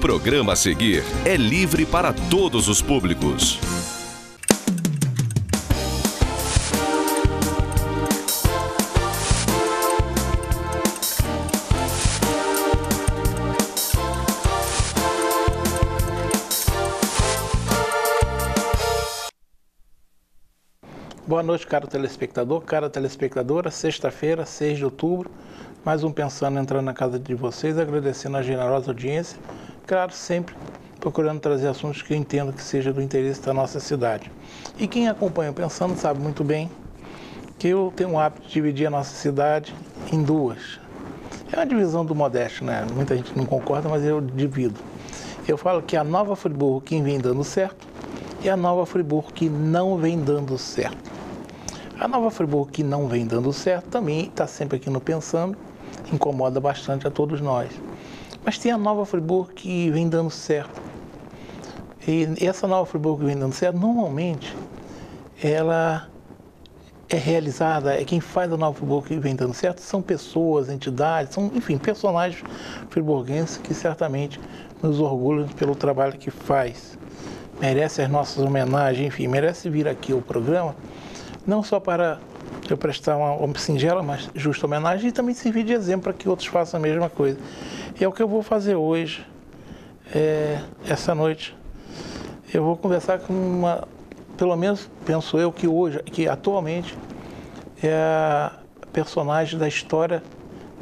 programa a seguir é livre para todos os públicos. Boa noite, caro telespectador, cara telespectadora. Sexta-feira, 6 de outubro, mais um Pensando entrando na casa de vocês, agradecendo a generosa audiência. Claro, sempre procurando trazer assuntos que eu entendo que seja do interesse da nossa cidade. E quem acompanha o Pensando sabe muito bem que eu tenho o hábito de dividir a nossa cidade em duas. É uma divisão do modesto, né? Muita gente não concorda, mas eu divido. Eu falo que a Nova Friburgo que vem dando certo e a Nova Friburgo que não vem dando certo. A Nova Friburgo que não vem dando certo também está sempre aqui no Pensando, incomoda bastante a todos nós. Mas tem a Nova Friburgo que vem dando certo. E essa Nova Friburgo que vem dando certo, normalmente, ela é realizada, é quem faz a Nova Friburgo que vem dando certo, são pessoas, entidades, são, enfim, personagens friburguenses que certamente nos orgulham pelo trabalho que faz. Merece as nossas homenagens, enfim, merece vir aqui ao programa, não só para eu prestar uma singela, mas justa homenagem, e também servir de exemplo para que outros façam a mesma coisa. E é o que eu vou fazer hoje, essa noite. Eu vou conversar com uma, pelo menos penso eu que hoje, que atualmente é a personagem da história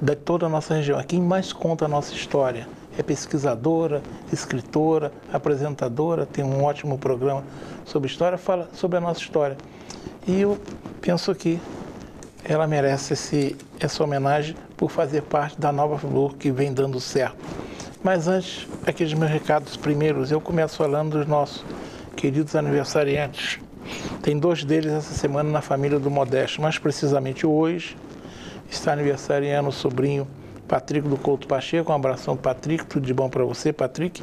de toda a nossa região, é quem mais conta a nossa história. É pesquisadora, escritora, apresentadora, tem um ótimo programa sobre história, fala sobre a nossa história. E eu penso que ela merece essa homenagem por fazer parte da Nova Friburgo que vem dando certo. Mas antes, aqueles meus recados primeiros, eu começo falando dos nossos queridos aniversariantes. Tem dois deles essa semana na família do Modesto, mais precisamente hoje está aniversariando o sobrinho Patrick do Couto Pacheco. Um abração, Patrick, tudo de bom para você, Patrick.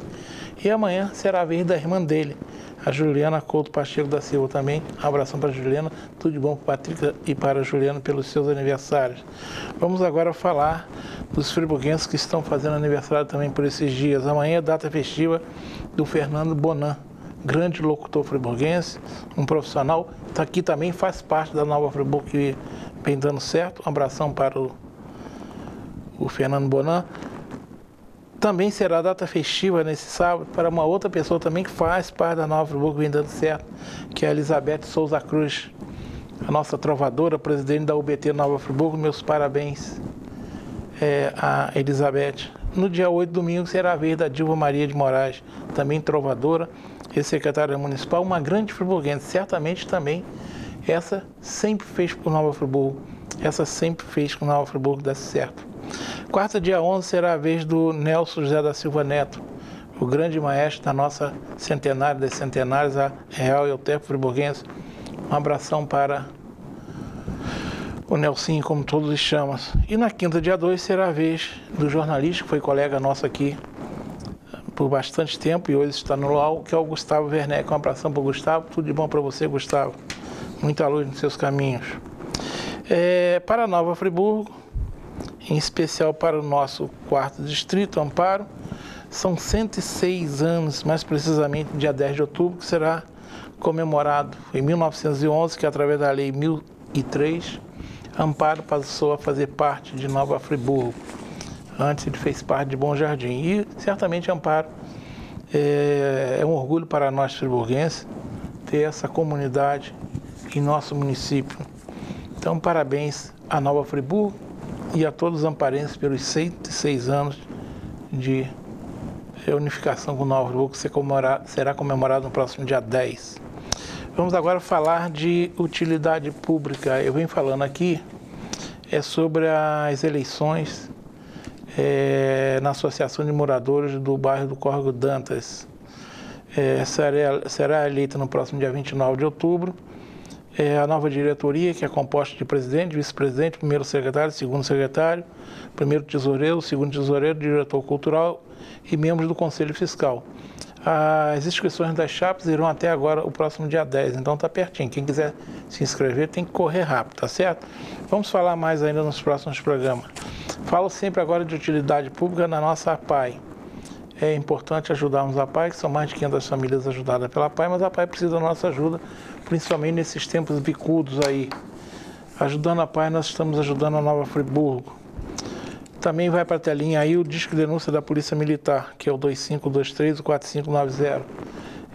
E amanhã será a vez da irmã dele, a Juliana Couto Pacheco da Silva também. Um abração para a Juliana, tudo de bom para o Patrick e para a Juliana pelos seus aniversários. Vamos agora falar dos friburguenses que estão fazendo aniversário também por esses dias. Amanhã é data festiva do Fernando Bonan, grande locutor friburguense, um profissional, tá aqui também, faz parte da Nova Friburgo que vem dando certo. Um abração para o Fernando Bonan. Também será data festiva nesse sábado para uma outra pessoa também que faz parte da Nova Friburgo que vem dando certo, que é a Elizabeth Souza Cruz, a nossa trovadora, presidente da UBT Nova Friburgo. Meus parabéns a Elizabeth. No dia 8, domingo, será a vez da Dilva Maria de Moraes, também trovadora, ex-secretária municipal, uma grande friburguense. Certamente também essa sempre fez por Nova Friburgo, essa sempre fez com Nova Friburgo dar certo. Quarta, dia 11, será a vez do Nelson José da Silva Neto, o grande maestro da nossa centenária das centenárias, a Real e Euterpe Friburguense. Um abração para o Nelsinho, como todos os chamam. E na quinta, dia 2, será a vez do jornalista, que foi colega nosso aqui por bastante tempo e hoje está no UOL, que é o Gustavo Werneck. Um abração para o Gustavo, tudo de bom para você, Gustavo. Muita luz nos seus caminhos. Para Nova Friburgo, em especial para o nosso 4º distrito, Amparo, são 106 anos, mais precisamente dia 10 de outubro, que será comemorado. Foi em 1911 que, através da Lei 1003, Amparo passou a fazer parte de Nova Friburgo. Antes ele fez parte de Bom Jardim. E certamente Amparo é um orgulho para nós friburguenses ter essa comunidade em nosso município. Então, parabéns à Nova Friburgo e a todos os amparenses pelos 106 anos de unificação com Nova Friburgo, que será comemorado no próximo dia 10. Vamos agora falar de utilidade pública. Eu venho falando aqui sobre as eleições na Associação de Moradores do bairro do Córrego Dantas. Será eleita no próximo dia 29 de outubro. A nova diretoria, que é composta de presidente, vice-presidente, primeiro secretário, segundo secretário, primeiro tesoureiro, segundo tesoureiro, diretor cultural e membros do Conselho Fiscal. As inscrições das chapas irão até agora, o próximo dia 10, então está pertinho. Quem quiser se inscrever tem que correr rápido, tá certo? Vamos falar mais ainda nos próximos programas. Falo sempre agora de utilidade pública na nossa APAI. É importante ajudarmos a PAI, que são mais de 500 famílias ajudadas pela PAI, mas a PAI precisa da nossa ajuda, principalmente nesses tempos bicudos aí. Ajudando a PAI, nós estamos ajudando a Nova Friburgo. Também vai para a telinha aí o disco de denúncia da Polícia Militar, que é o 2523-4590.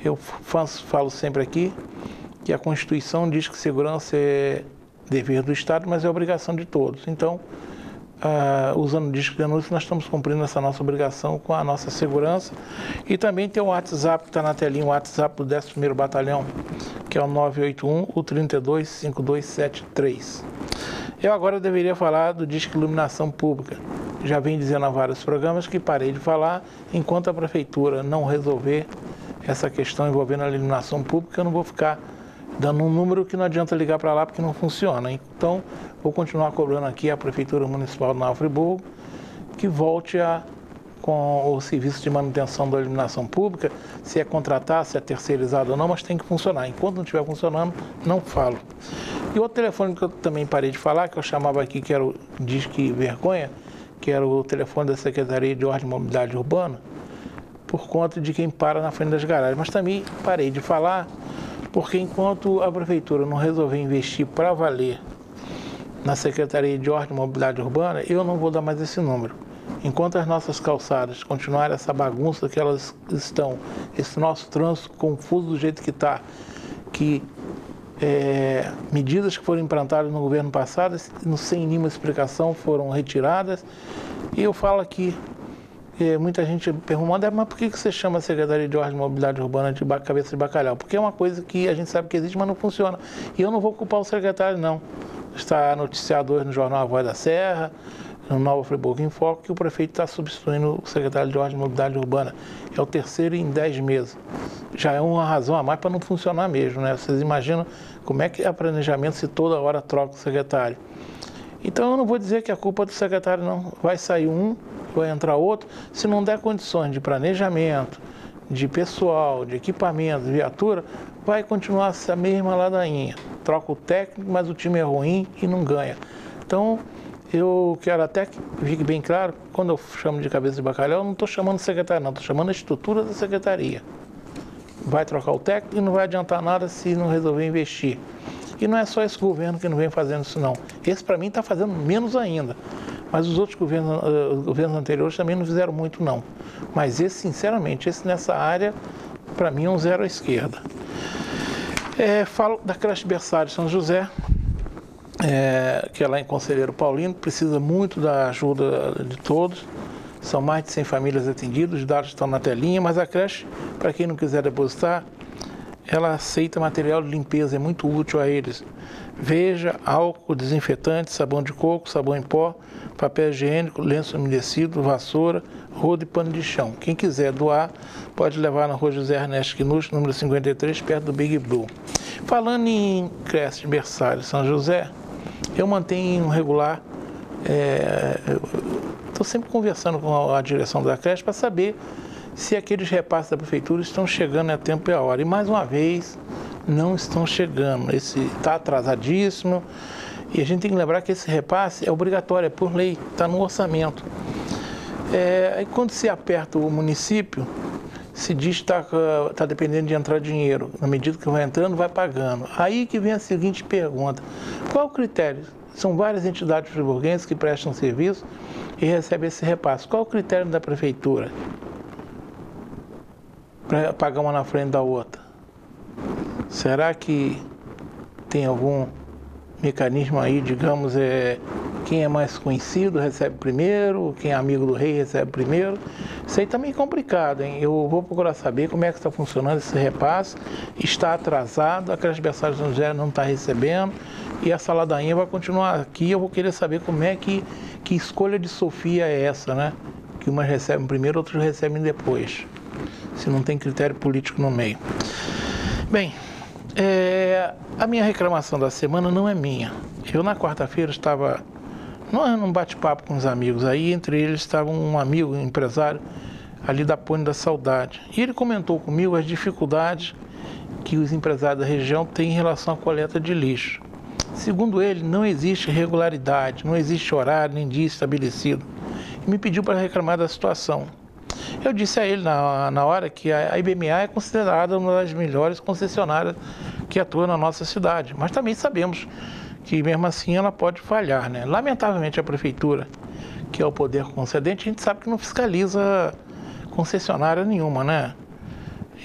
Eu falo sempre aqui que a Constituição diz que segurança é dever do Estado, mas é obrigação de todos. Então, usando o disco de denúncia, nós estamos cumprindo essa nossa obrigação com a nossa segurança. E também tem o WhatsApp que está na telinha, o WhatsApp do 11º Batalhão, que é o 981-325273. Eu agora deveria falar do disco Iluminação Pública. Já venho dizendo há vários programas que parei de falar enquanto a Prefeitura não resolver essa questão envolvendo a iluminação pública. Eu não vou ficar dando um número que não adianta ligar para lá porque não funciona. Então, vou continuar cobrando aqui a Prefeitura Municipal de Nova Friburgo que volte com o serviço de manutenção da iluminação pública, se é contratar, se é terceirizado ou não, mas tem que funcionar. Enquanto não estiver funcionando, não falo. E outro telefone que eu também parei de falar, que eu chamava aqui, que era o Disque Vergonha, que era o telefone da Secretaria de Ordem e Mobilidade Urbana, por conta de quem para na frente das garagens. Mas também parei de falar, porque enquanto a Prefeitura não resolver investir para valer na Secretaria de Ordem e Mobilidade Urbana, eu não vou dar mais esse número. Enquanto as nossas calçadas continuarem essa bagunça que elas estão, esse nosso trânsito confuso do jeito que está, que medidas que foram implantadas no governo passado, sem nenhuma explicação, foram retiradas. E eu falo aqui, muita gente pergunta, mas por que você chama a Secretaria de Ordem e Mobilidade Urbana de cabeça de bacalhau? Porque é uma coisa que a gente sabe que existe, mas não funciona. E eu não vou culpar o secretário, não. Está noticiado hoje no jornal A Voz da Serra, no Nova Friburgo em Foco, que o prefeito está substituindo o secretário de Ordem e Mobilidade Urbana. É o terceiro em 10 meses. Já é uma razão a mais para não funcionar mesmo, né? Vocês imaginam como é que é planejamento se toda hora troca o secretário. Então eu não vou dizer que a culpa é do secretário, não. Vai sair um, vai entrar outro. Se não der condições de planejamento, de pessoal, de equipamento, de viatura, vai continuar essa mesma ladainha. Troca o técnico, mas o time é ruim e não ganha. Então, eu quero até que fique bem claro, quando eu chamo de cabeça de bacalhau, eu não estou chamando o secretário, não, estou chamando a estrutura da secretaria. Vai trocar o técnico e não vai adiantar nada se não resolver investir. E não é só esse governo que não vem fazendo isso, não. Esse, para mim, está fazendo menos ainda. Mas os outros governos anteriores também não fizeram muito, não. Mas esse, sinceramente, esse nessa área, para mim, é um zero à esquerda. Falo da creche berçário São José, que é lá em Conselheiro Paulino, precisa muito da ajuda de todos. São mais de 100 famílias atendidas, os dados estão na telinha, mas a creche, para quem não quiser depositar, ela aceita material de limpeza, é muito útil a eles. Veja, álcool, desinfetante, sabão de coco, sabão em pó, papel higiênico, lenço umedecido, vassoura, rodo e pano de chão. Quem quiser doar, pode levar na rua José Ernesto Quinucci, número 53, perto do Big Blue. Falando em creche de berçário São José, eu mantenho um regular, estou sempre conversando com a direção da creche para saber se aqueles repasses da prefeitura estão chegando a tempo e a hora. E mais uma vez, não estão chegando. Esse está atrasadíssimo. E a gente tem que lembrar que esse repasse é obrigatório, é por lei, está no orçamento. E quando se aperta o município, se diz que está dependendo de entrar dinheiro. Na medida que vai entrando, vai pagando. Aí que vem a seguinte pergunta: qual é o critério? São várias entidades friburguenses que prestam serviço e recebem esse repasse. Qual é o critério da prefeitura para pagar uma na frente da outra? Será que tem algum mecanismo aí, digamos, quem é mais conhecido recebe primeiro, quem é amigo do rei recebe primeiro? Isso aí está meio complicado, hein? Eu vou procurar saber como é que está funcionando esse repasse. Está atrasado, a creche berçário São José não está recebendo e essa ladainha vai continuar aqui. Eu vou querer saber como é que escolha de Sofia é essa, né? Que umas recebem primeiro, outros recebem depois. Se não tem critério político no meio. Bem, a minha reclamação da semana não é minha. Eu, na quarta-feira, estava num bate-papo com os amigos aí, entre eles estava um amigo, um empresário, ali da Ponte da Saudade. E ele comentou comigo as dificuldades que os empresários da região têm em relação à coleta de lixo. Segundo ele, não existe regularidade, não existe horário nem dia estabelecido. E me pediu para reclamar da situação. Eu disse a ele na hora que a IBMA é considerada uma das melhores concessionárias que atua na nossa cidade, mas também sabemos que mesmo assim ela pode falhar, né? Lamentavelmente a prefeitura, que é o poder concedente, a gente sabe que não fiscaliza concessionária nenhuma, né?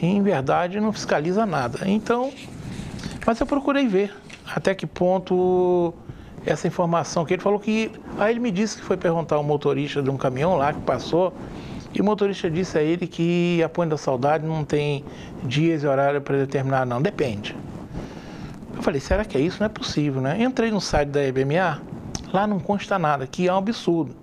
E, em verdade, não fiscaliza nada. Então, mas eu procurei ver até que ponto essa informação que ele falou que... Aí ele me disse que foi perguntar ao motorista de um caminhão lá que passou, e o motorista disse a ele que a Ponte da Saudade não tem dias e horário predeterminado, não, depende. Eu falei, será que é isso? Não é possível, né? Entrei no site da IBMA, lá não consta nada, que é um absurdo.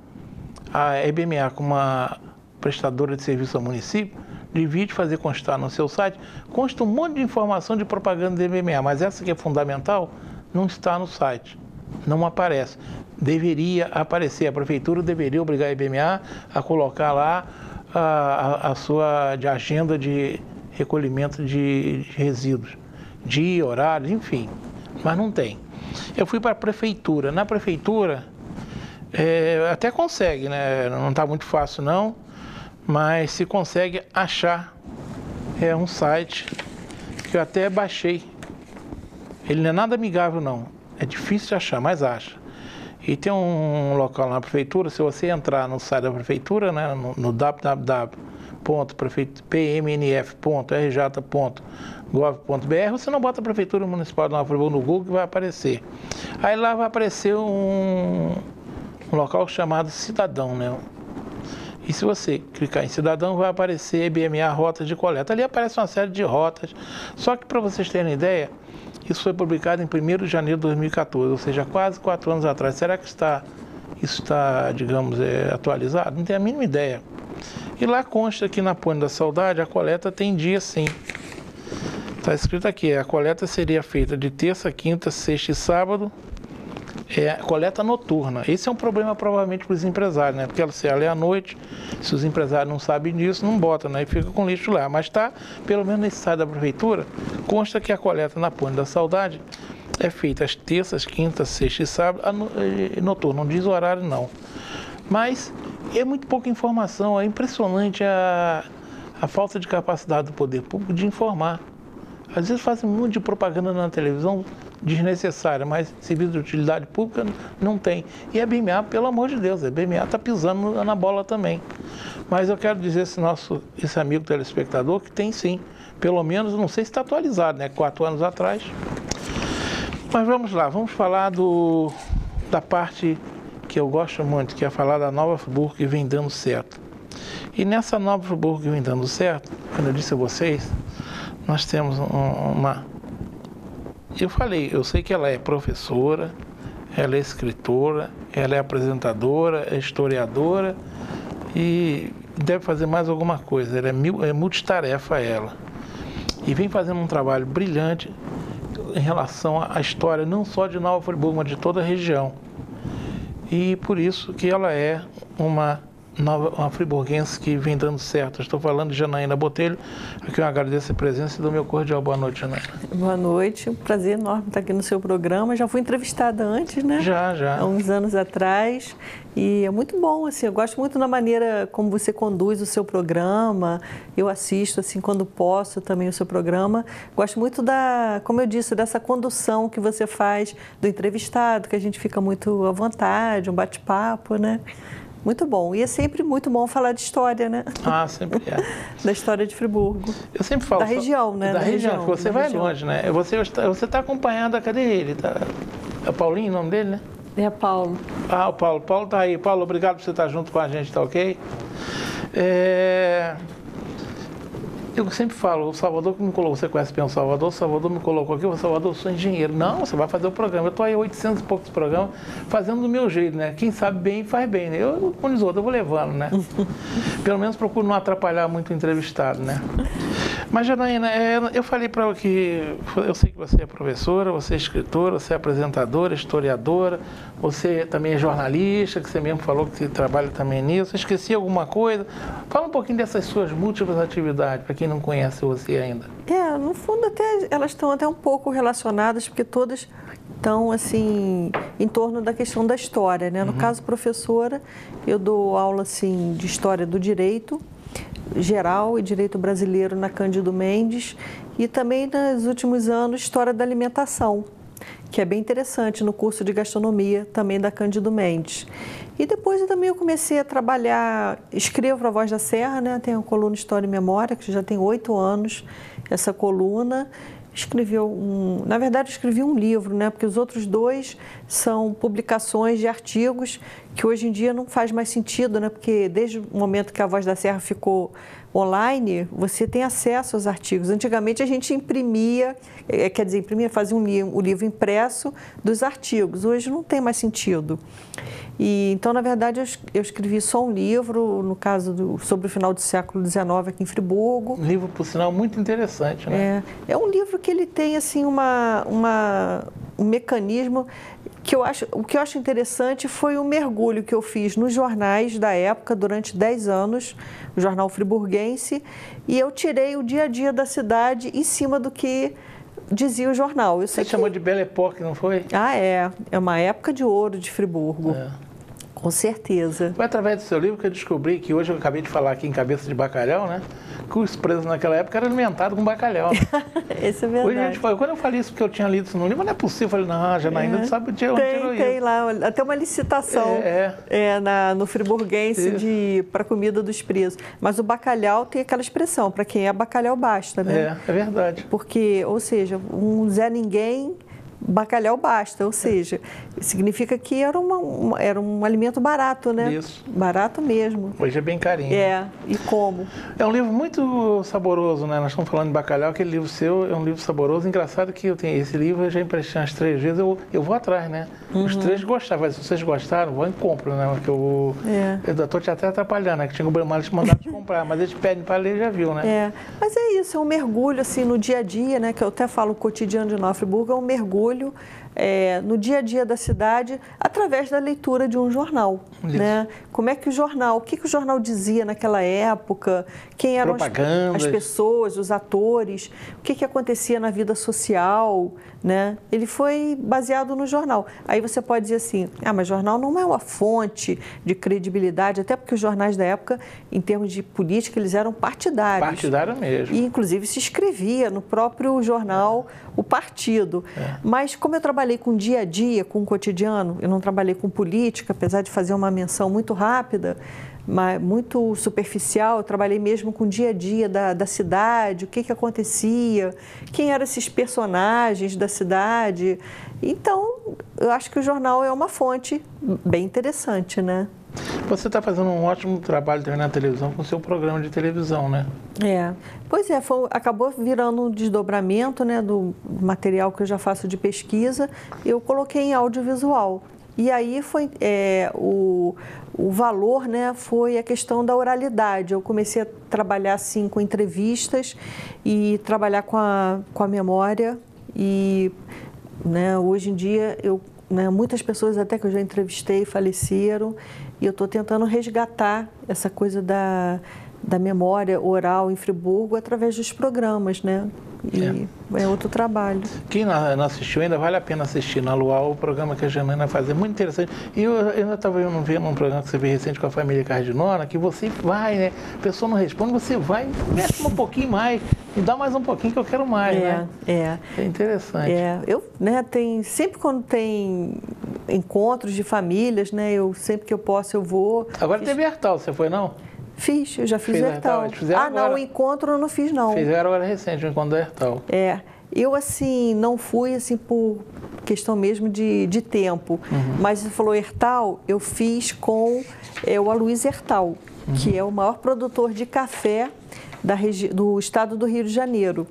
A IBMA, como uma prestadora de serviço ao município, divide fazer constar no seu site, consta um monte de informação de propaganda da IBMA, mas essa que é fundamental não está no site, não aparece. Deveria aparecer, a prefeitura deveria obrigar a IBMA a colocar lá a sua agenda de recolhimento de resíduos, dia, horário, enfim, mas não tem. Eu fui para a prefeitura, na prefeitura até consegue, né? Não está muito fácil não, mas se consegue achar um site que eu até baixei. Ele não é nada amigável não, é difícil de achar, mas acha. E tem um local na prefeitura, se você entrar no site da prefeitura, né, no www.pmnf.rj.gov.br, você não bota a Prefeitura Municipal de Nova Friburgo no Google que vai aparecer. Aí lá vai aparecer um local chamado Cidadão, né? E se você clicar em Cidadão, vai aparecer IBMA Rotas de Coleta. Ali aparece uma série de rotas, só que para vocês terem ideia, isso foi publicado em 1º de janeiro de 2014, ou seja, quase 4 anos atrás. Será que isso está, digamos, atualizado? Não tenho a mínima ideia. E lá consta que na Ponte da Saudade a coleta tem dia sim. Está escrito aqui, a coleta seria feita de terça, quinta, sexta e sábado, coleta noturna. Esse é um problema provavelmente para os empresários, né? Porque ela é à noite, se os empresários não sabem disso, não botam, né? E fica com lixo lá. Mas está, pelo menos nesse site da prefeitura, consta que a coleta na Ponte da Saudade é feita às terças, quintas, sextas e sábado, noturno, não diz o horário não. Mas é muito pouca informação, é impressionante a falta de capacidade do poder público de informar. Às vezes fazem muito de propaganda na televisão desnecessária, mas serviço de utilidade pública não tem. E a IBMA, pelo amor de Deus, a IBMA está pisando na bola também. Mas eu quero dizer esse amigo telespectador que tem sim, pelo menos, não sei se está atualizado, né? 4 anos atrás. Mas vamos lá, vamos falar da parte que eu gosto muito, que é falar da Nova Friburgo que vem dando certo. E nessa Nova Friburgo que vem dando certo, quando eu disse a vocês, nós temos eu sei que ela é professora, ela é escritora, ela é apresentadora, é historiadora e deve fazer mais alguma coisa, ela é multitarefa ela. E vem fazendo um trabalho brilhante em relação à história, não só de Nova Friburgo, mas de toda a região. E por isso que ela é uma friburguense que vem dando certo. Estou falando de Janaína Botelho, a quem eu agradeço a presença e dou meu cordial boa noite, Janaína. Boa noite, um prazer enorme estar aqui no seu programa. Já fui entrevistada antes, né? Já. Há uns anos atrás. E é muito bom, assim, eu gosto muito da maneira como você conduz o seu programa. Eu assisto, assim, quando posso também o seu programa. Gosto muito como eu disse, dessa condução que você faz do entrevistado, que a gente fica muito à vontade, um bate-papo, né? Muito bom. E é sempre muito bom falar de história, né? Ah, sempre é. Da história de Friburgo. Eu sempre falo... Da região, né? Da região. Você vai longe, né? Você está acompanhando, cadê ele? É o Paulinho o nome dele, né? É Paulo. Ah, o Paulo. Paulo está aí. Paulo, obrigado por você estar junto com a gente, tá ok? Eu sempre falo, o Salvador que me colocou, você conhece bem o Salvador me colocou aqui, o Salvador, eu sou engenheiro. Não, você vai fazer o programa. Eu estou aí 800 e poucos programas, fazendo do meu jeito, né? Quem sabe bem, faz bem, né? Eu, com os outros, eu vou levando, né? Pelo menos procuro não atrapalhar muito o entrevistado, né? Mas, Janaína, eu falei para ela que eu sei que você é professora, você é escritora, você é apresentadora, historiadora, você também é jornalista, que você mesmo falou que você trabalha também nisso. Esqueci alguma coisa? Fala um pouquinho dessas suas múltiplas atividades, para quem não conhece você ainda. No fundo, elas estão até um pouco relacionadas, porque todas estão, assim, em torno da questão da história, né? No caso, professora, eu dou aula, assim, de história do direito, Geral e Direito Brasileiro na Cândido Mendes e também, nos últimos anos, História da Alimentação, que é bem interessante no curso de Gastronomia, também da Cândido Mendes. E depois eu comecei a trabalhar, escrevo para a Voz da Serra, né? Tem a coluna História e Memória, que já tem 8 anos, essa coluna. Na verdade, escrevi um livro, né? Porque os outros 2 são publicações de artigos que hoje em dia não faz mais sentido, né? Porque desde o momento que a Voz da Serra ficou online, você tem acesso aos artigos. Antigamente a gente imprimia, fazia o livro impresso dos artigos. Hoje não tem mais sentido. Então, na verdade, eu escrevi só um livro, no caso sobre o final do século XIX aqui em Friburgo. Um livro, por sinal, muito interessante, né? É um livro que ele tem assim um mecanismo que o que eu acho interessante foi o mergulho que eu fiz nos jornais da época durante 10 anos, o jornal friburguense, e eu tirei o dia a dia da cidade em cima do que dizia o jornal. Você chamou de Belle Époque, não foi? É uma época de ouro de Friburgo. Com certeza. Foi através do seu livro que eu descobri que hoje eu acabei de falar aqui em Cabeça de Bacalhau, né? Que os presos naquela época eram alimentados com bacalhau. Né? Isso é verdade. Hoje a gente fala, quando eu falei isso porque eu tinha lido isso no livro, não é possível. Eu falei, não, Janaína, sabe onde tirou isso. Tem lá, até uma licitação no friburguense para comida dos presos. Mas o bacalhau tem aquela expressão, para quem é bacalhau basta, né? É verdade. Porque, ou seja, um Zé Ninguém, bacalhau basta, ou seja, significa que era um alimento barato, né? Isso. Barato mesmo. Hoje é bem carinho. E como? É um livro muito saboroso, né? Nós estamos falando de bacalhau, aquele livro seu é um livro saboroso. Engraçado que eu tenho esse livro, eu já emprestei umas 3 vezes, eu vou atrás, né? Os 3 gostaram, mas se vocês gostaram, vão e compram, né? Porque eu estou te até atrapalhando, né? Que tinha o Bremar te mandado comprar, mas eles pedem para ler, já viu, né? Mas é isso, é um mergulho assim no dia a dia, né? Que eu até falo, o cotidiano de Nova Friburgo é um mergulho no dia a dia da cidade através da leitura de um jornal, né? Como é que o jornal dizia naquela época, quem eram as pessoas, os atores, o que acontecia na vida social, né? Ele foi baseado no jornal. Aí você pode dizer assim, mas jornal não é uma fonte de credibilidade, até porque os jornais da época, em termos de política, eles eram partidários. Partidário mesmo. E, inclusive, se escrevia no próprio jornal o partido. Mas como eu trabalhei com o dia a dia, com o cotidiano, eu não trabalhei com política, apesar de fazer uma menção muito rápida, mas muito superficial, eu trabalhei mesmo com o dia a dia da cidade, o que acontecia, quem eram esses personagens da cidade. Então, eu acho que o jornal é uma fonte bem interessante, né? Você está fazendo um ótimo trabalho também na televisão com o seu programa de televisão, né? Pois é, acabou virando um desdobramento, né, do material que eu já faço de pesquisa, eu coloquei em audiovisual. E aí foi o valor, né, foi a questão da oralidade. Eu comecei a trabalhar assim com entrevistas e trabalhar com a memória e, né, hoje em dia muitas pessoas até que eu já entrevistei faleceram e eu estou tentando resgatar essa coisa da memória oral em Friburgo através dos programas, né? E é outro trabalho. Quem não assistiu ainda, vale a pena assistir na Luau, o programa que a Janaína faz, é muito interessante. E eu ainda estava vendo um programa que você fez recente com a família Cardinona, que você vai, né? A pessoa não responde, você vai, mexe um pouquinho mais, me dá mais um pouquinho que eu quero mais, né? É interessante. Sempre quando tem encontros de famílias, né? Sempre que eu posso, eu vou. Agora teve Hertal, você foi não? Eu já fiz o Hertal. Não, o encontro eu não fiz, não. Fizeram agora recente, o encontro do Hertal. Eu, assim, não fui, assim, por questão mesmo de tempo. Mas você falou Hertal, eu fiz com o Aloysio Hertal, que é o maior produtor de café do estado do Rio de Janeiro.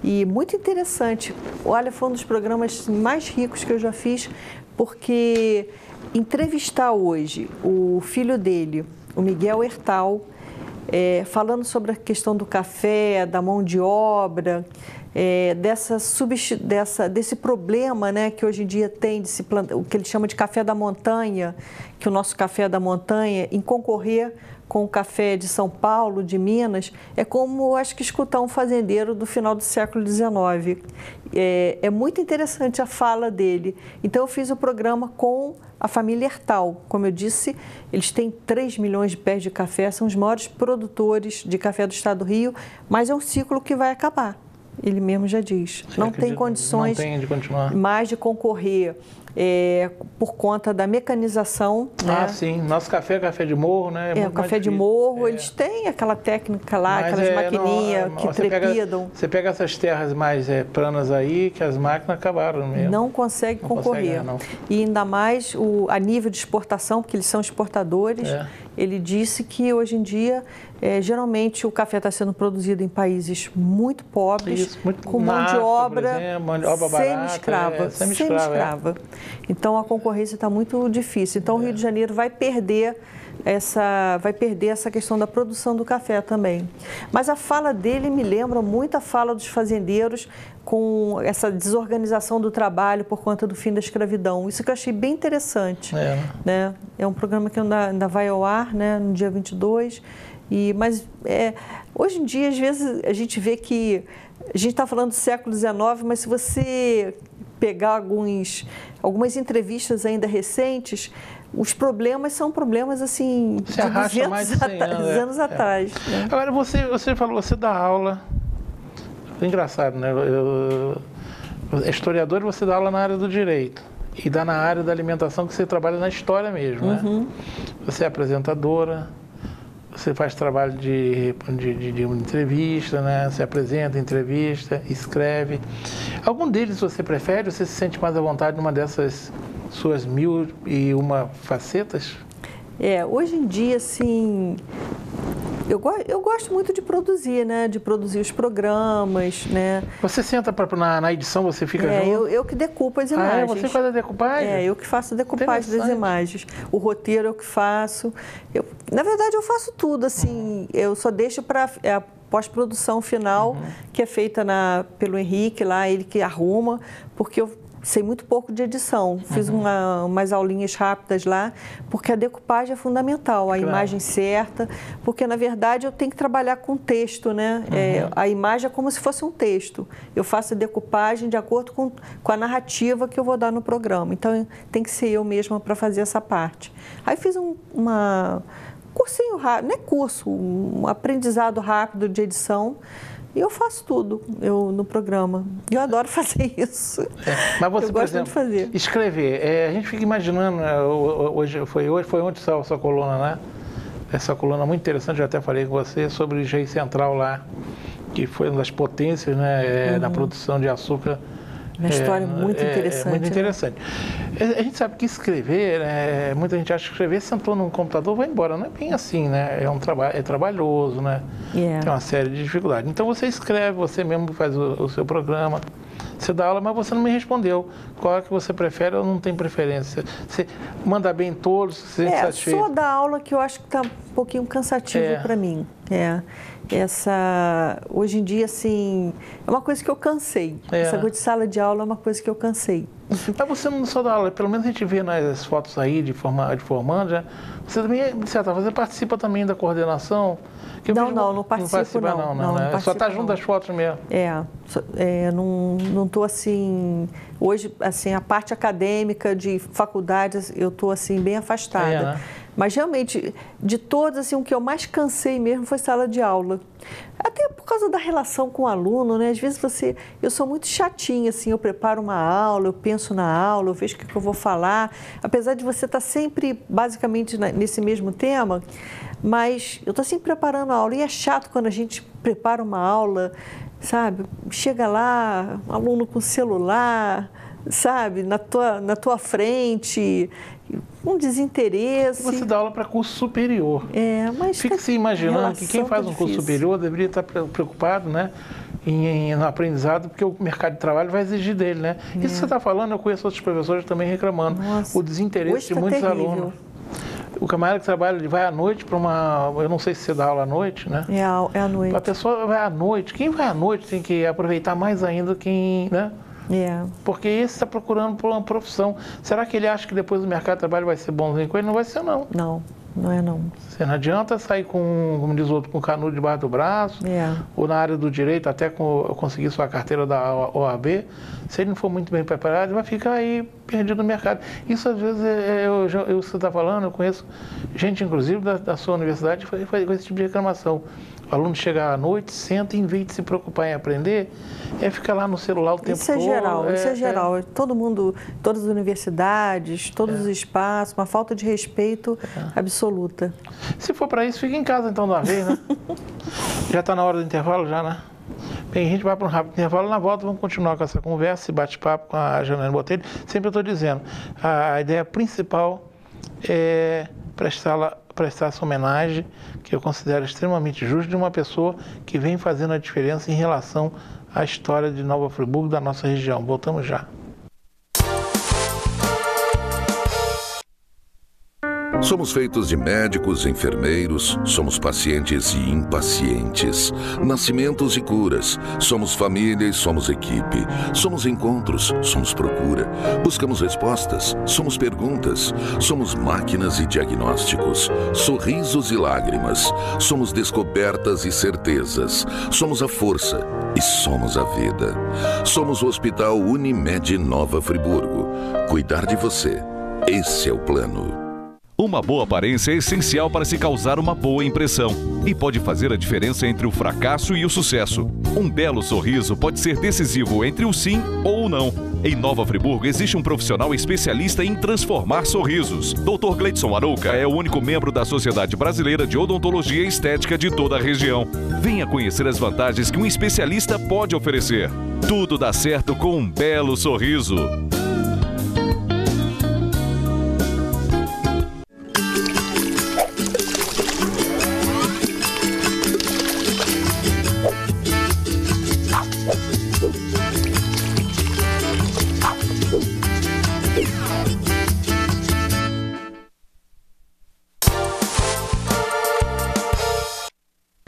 E muito interessante. Olha, foi um dos programas mais ricos que eu já fiz, porque entrevistar hoje o filho dele, o Miguel Hertal, falando sobre a questão do café, da mão de obra, desse problema, né, que hoje em dia tem, o que ele chama de café da montanha, que o nosso café da montanha, em concorrer com o café de São Paulo, de Minas, é como, acho que, escutar um fazendeiro do final do século XIX. É muito interessante a fala dele. Então, eu fiz o programa com a família Hertal. Como eu disse, eles têm 3 milhões de pés de café, são os maiores produtores de café do estado do Rio, mas é um ciclo que vai acabar. Ele mesmo já diz. Não tem condições mais de concorrer. Por conta da mecanização. Ah, né? Sim. Nosso café é café de morro, né? O café de morro, eles têm aquela técnica lá, aquelas maquininhas que trepidam. Você pega essas terras mais planas aí, que as máquinas acabaram mesmo. Não consegue concorrer. E ainda mais a nível de exportação, porque eles são exportadores. Ele disse que hoje em dia, geralmente, o café está sendo produzido em países muito pobres, com mão de obra semi-escrava. Semi-escrava. Então, a concorrência está muito difícil. Então, o Rio de Janeiro vai perder essa questão da produção do café também. Mas a fala dele me lembra muito a fala dos fazendeiros com essa desorganização do trabalho por conta do fim da escravidão. Isso que eu achei bem interessante. Né? É um programa que ainda vai ao ar, né, no dia 22. Mas hoje em dia, às vezes, a gente vê que a gente está falando do século XIX, mas se você pegar algumas entrevistas ainda recentes, os problemas são problemas assim de 200 mais de 100 anos atrás. Né? Agora, você falou, você dá aula, é engraçado, né? Historiador, você dá aula na área do direito e dá na área da alimentação, que você trabalha na história mesmo, né? Você é apresentadora, você faz trabalho de uma entrevista, né? Você apresenta entrevista, escreve. Algum deles você prefere? Você se sente mais à vontade numa dessas suas 1001 facetas? Hoje em dia, assim, eu gosto muito de produzir, né? De produzir os programas, né? Você senta na edição, você fica junto? Eu que decupo as imagens. Você faz a decupagem? Eu que faço a decupagem das imagens. O roteiro eu que faço. Na verdade, eu faço tudo, assim. Eu só deixo para a pós-produção final, que é feita pelo Henrique lá, ele que arruma, porque eu sei muito pouco de edição. Fiz umas aulinhas rápidas lá, porque a decupagem é fundamental, a imagem certa, porque, na verdade, eu tenho que trabalhar com texto, né? A imagem é como se fosse um texto. Eu faço a decupagem de acordo com a narrativa que eu vou dar no programa. Então, tem que ser eu mesma para fazer essa parte. Aí fiz cursinho rápido, não é curso, um aprendizado rápido de edição. E eu faço tudo no programa. Eu adoro fazer isso. Mas você, eu gosto muito de fazer. Escrever. A gente fica imaginando, hoje foi onde saiu a sua coluna, né? Essa coluna muito interessante, eu até falei com você, sobre o Engenho Central lá, que foi uma das potências, né, na produção de açúcar. Uma história muito interessante. Muito interessante. Né? A gente sabe que escrever, muita gente acha que escrever, sentou num computador, vai embora. Não é bem assim, né? É trabalhoso, né? Tem uma série de dificuldades. Então você escreve, você mesmo faz o seu programa, você dá aula, mas você não me respondeu. Qual é que você prefere ou não tem preferência? Você manda bem em todos, você se sente satisfeito? Só da aula que eu acho que está um pouquinho cansativo para mim. Hoje em dia, assim, é uma coisa que eu cansei. Essa coisa de sala de aula é uma coisa que eu cansei. Mas você não só dá aula, pelo menos a gente vê nas fotos aí de formando, já, você também, de certa forma, você participa também da coordenação? Não participo não. Né? Só está junto das fotos mesmo. Não estou assim... Hoje, assim, a parte acadêmica de faculdades, eu estou assim, bem afastada. Né? Mas, realmente, de todas, assim, o que eu mais cansei mesmo foi sala de aula. Até por causa da relação com o aluno, né? Às vezes eu sou muito chatinha, assim, eu preparo uma aula, eu penso na aula, eu vejo o que eu vou falar. Apesar de você estar sempre, basicamente, nesse mesmo tema, mas eu estou sempre preparando a aula. E é chato quando a gente prepara uma aula, sabe? Chega lá, um aluno com celular, sabe? Na tua frente, um desinteresse. Você dá aula para curso superior. Mas fica se imaginando que quem faz um curso superior deveria estar preocupado, né, no aprendizado, porque o mercado de trabalho vai exigir dele, né? Isso que você está falando, eu conheço outros professores também reclamando. O desinteresse de muitos alunos. O camarada que trabalha, ele vai à noite para uma... Eu não sei se você dá aula à noite, né? É à noite. A pessoa vai à noite. Quem vai à noite tem que aproveitar mais ainda quem, né? Porque esse está procurando por uma profissão. Será que ele acha que depois o mercado de trabalho vai ser bonzinho com ele? Não vai ser, não. Não é não. Você não adianta sair com, como diz o outro, com canudo debaixo do braço, ou na área do direito, até conseguir sua carteira da OAB. Se ele não for muito bem preparado, ele vai ficar aí perdido no mercado. Isso, às vezes, você está falando, eu conheço gente, inclusive, da sua universidade, que faz esse tipo de reclamação. O aluno chega à noite, senta e, em vez de se preocupar em aprender, fica lá no celular o tempo todo. Isso é geral. Todo mundo, todas as universidades, todos os espaços, uma falta de respeito absoluta. Se for para isso, fica em casa então de uma vez, né? Já está na hora do intervalo, já, né? Bem, a gente vai para um rápido intervalo, na volta vamos continuar com essa conversa, esse bate-papo com a Janaína Botelho. Sempre eu estou dizendo, a ideia principal é prestar essa homenagem, que eu considero extremamente justa, de uma pessoa que vem fazendo a diferença em relação à história de Nova Friburgo, da nossa região. Voltamos já. Somos feitos de médicos, enfermeiros, somos pacientes e impacientes, nascimentos e curas, somos família e somos equipe, somos encontros, somos procura, buscamos respostas, somos perguntas, somos máquinas e diagnósticos, sorrisos e lágrimas, somos descobertas e certezas, somos a força e somos a vida. Somos o Hospital Unimed Nova Friburgo. Cuidar de você, esse é o plano. Uma boa aparência é essencial para se causar uma boa impressão e pode fazer a diferença entre o fracasso e o sucesso. Um belo sorriso pode ser decisivo entre o sim ou o não. Em Nova Friburgo existe um profissional especialista em transformar sorrisos. Dr. Gleidson Arouca é o único membro da Sociedade Brasileira de Odontologia e Estética de toda a região. Venha conhecer as vantagens que um especialista pode oferecer. Tudo dá certo com um belo sorriso.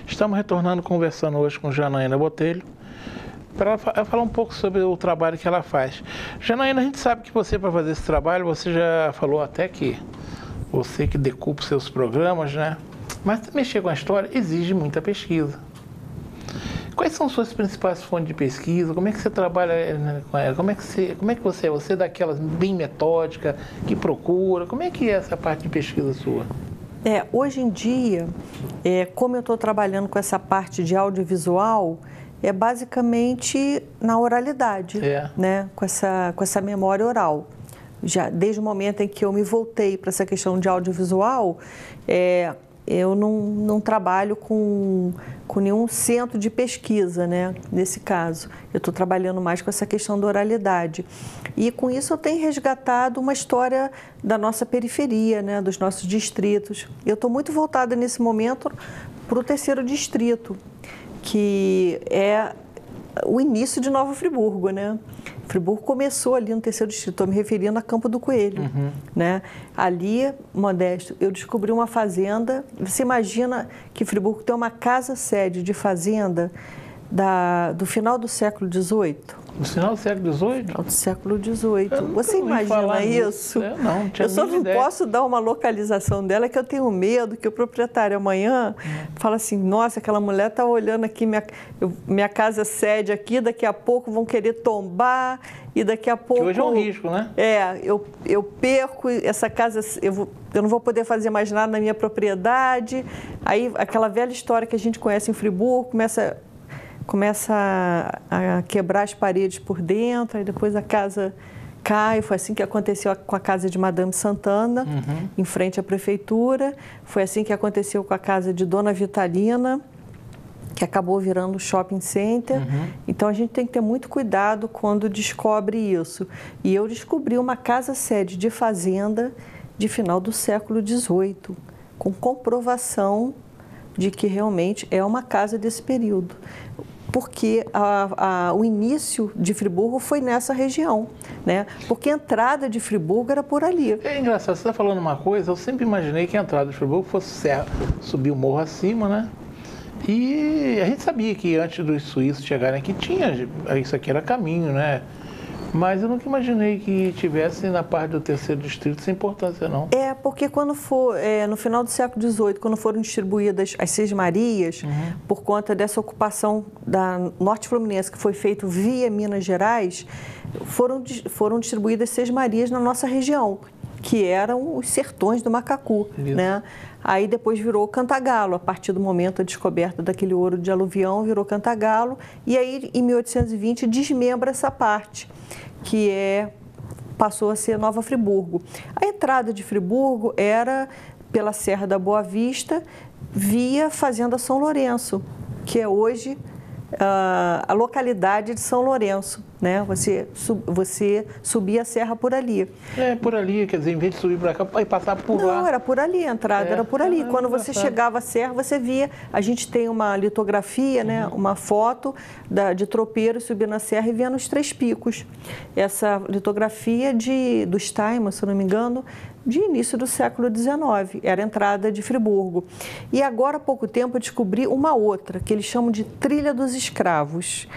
Estamos retornando, conversando hoje com Janaína Botelho, para falar um pouco sobre o trabalho que ela faz. Janaína, a gente sabe que você, para fazer esse trabalho, você já falou até que você que decupa os seus programas, né? Mas mexer com a história exige muita pesquisa. Quais são suas principais fontes de pesquisa? Como é que você trabalha com ela? Como é que você é? Você é daquelas bem metódica, que procura? Como é que é essa parte de pesquisa sua? Hoje em dia, como eu estou trabalhando com essa parte de audiovisual, é basicamente na oralidade, né? Com essa memória oral. Já desde o momento em que eu me voltei para essa questão de audiovisual, eu não trabalho com nenhum centro de pesquisa, né? Nesse caso. Eu estou trabalhando mais com essa questão da oralidade. E com isso eu tenho resgatado uma história da nossa periferia, né? Dos nossos distritos. Eu estou muito voltada nesse momento para o 3º distrito, que é o início de Nova Friburgo, né? Friburgo começou ali no 3º distrito, estou me referindo a Campo do Coelho, né? Ali, Modesto, eu descobri uma fazenda. Você imagina que Friburgo tem uma casa-sede de fazenda do final do século XVIII? No final do século XVIII? Final do século XVIII. Você imagina isso? Não tinha. Eu só não posso dar uma localização dela, que eu tenho medo que o proprietário amanhã fala assim, nossa, aquela mulher está olhando aqui, minha casa sede aqui, daqui a pouco vão querer tombar e daqui a pouco... Que hoje é um risco, né? Eu perco essa casa, eu não vou poder fazer mais nada na minha propriedade. Aí aquela velha história que a gente conhece em Friburgo, começa a quebrar as paredes por dentro, aí depois a casa cai. Foi assim que aconteceu com a casa de Madame Santana, em frente à prefeitura. Foi assim que aconteceu com a casa de Dona Vitalina, que acabou virando shopping center. Então a gente tem que ter muito cuidado quando descobre isso. E eu descobri uma casa-sede de fazenda de final do século XVIII, com comprovação de que realmente é uma casa desse período. Porque o início de Friburgo foi nessa região. né? Porque a entrada de Friburgo era por ali. É engraçado, você está falando uma coisa, eu sempre imaginei que a entrada de Friburgo fosse serra, subir o morro acima, né? E a gente sabia que antes dos suíços chegarem aqui tinha, isso aqui era caminho, né? Mas eu nunca imaginei que tivesse na parte do terceiro distrito essa importância, não. É, porque quando for, no final do século XVIII, quando foram distribuídas as Seis Marias, por conta dessa ocupação da Norte Fluminense, que foi feito via Minas Gerais, foram distribuídas Seis Marias na nossa região, que eram os sertões do Macacu, né? Aí depois virou Cantagalo, a partir do momento da descoberta daquele ouro de aluvião, virou Cantagalo, e aí em 1820 desmembra essa parte, que passou a ser Nova Friburgo. A entrada de Friburgo era pela Serra da Boa Vista, via Fazenda São Lourenço, que é hoje a localidade de São Lourenço, né? Você subia a serra por ali. É, por ali, quer dizer, em vez de subir para cá, vai passar por lá. Não, era por ali, a entrada era por ali. Quando você chegava à serra, você via, a gente tem uma litografia, né? Uma foto de tropeiro subindo a serra e vendo os Três Picos. Essa litografia do Steinman, se eu não me engano, de início do século XIX, era a entrada de Friburgo. E agora, há pouco tempo, eu descobri uma outra, que eles chamam de Trilha dos Escravos,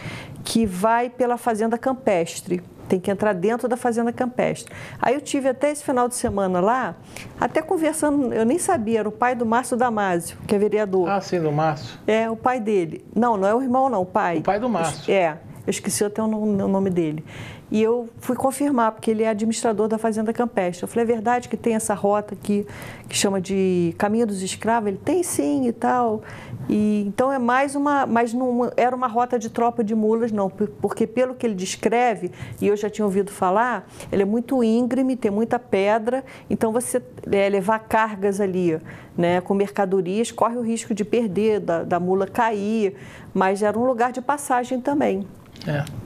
que vai pela Fazenda Campestre. Tem que entrar dentro da Fazenda Campestre. Aí eu tive até esse final de semana lá, até conversando, eu nem sabia, era o pai do Márcio Damasio, que é vereador. Ah, sim, do Márcio. É, o pai dele. Não é o irmão, não, o pai. O pai do Márcio. Eu esqueci até o nome dele. E eu fui confirmar, porque ele é administrador da Fazenda Campestre. Eu falei, é verdade que tem essa rota aqui, que chama de Caminho dos Escravos? Ele tem sim e tal. E, então é mais mas não era uma rota de tropa de mulas, não, porque pelo que ele descreve, e eu já tinha ouvido falar, ele é muito íngreme, tem muita pedra, então você levar cargas ali, né, com mercadorias, corre o risco de perder, da mula cair, mas era um lugar de passagem também.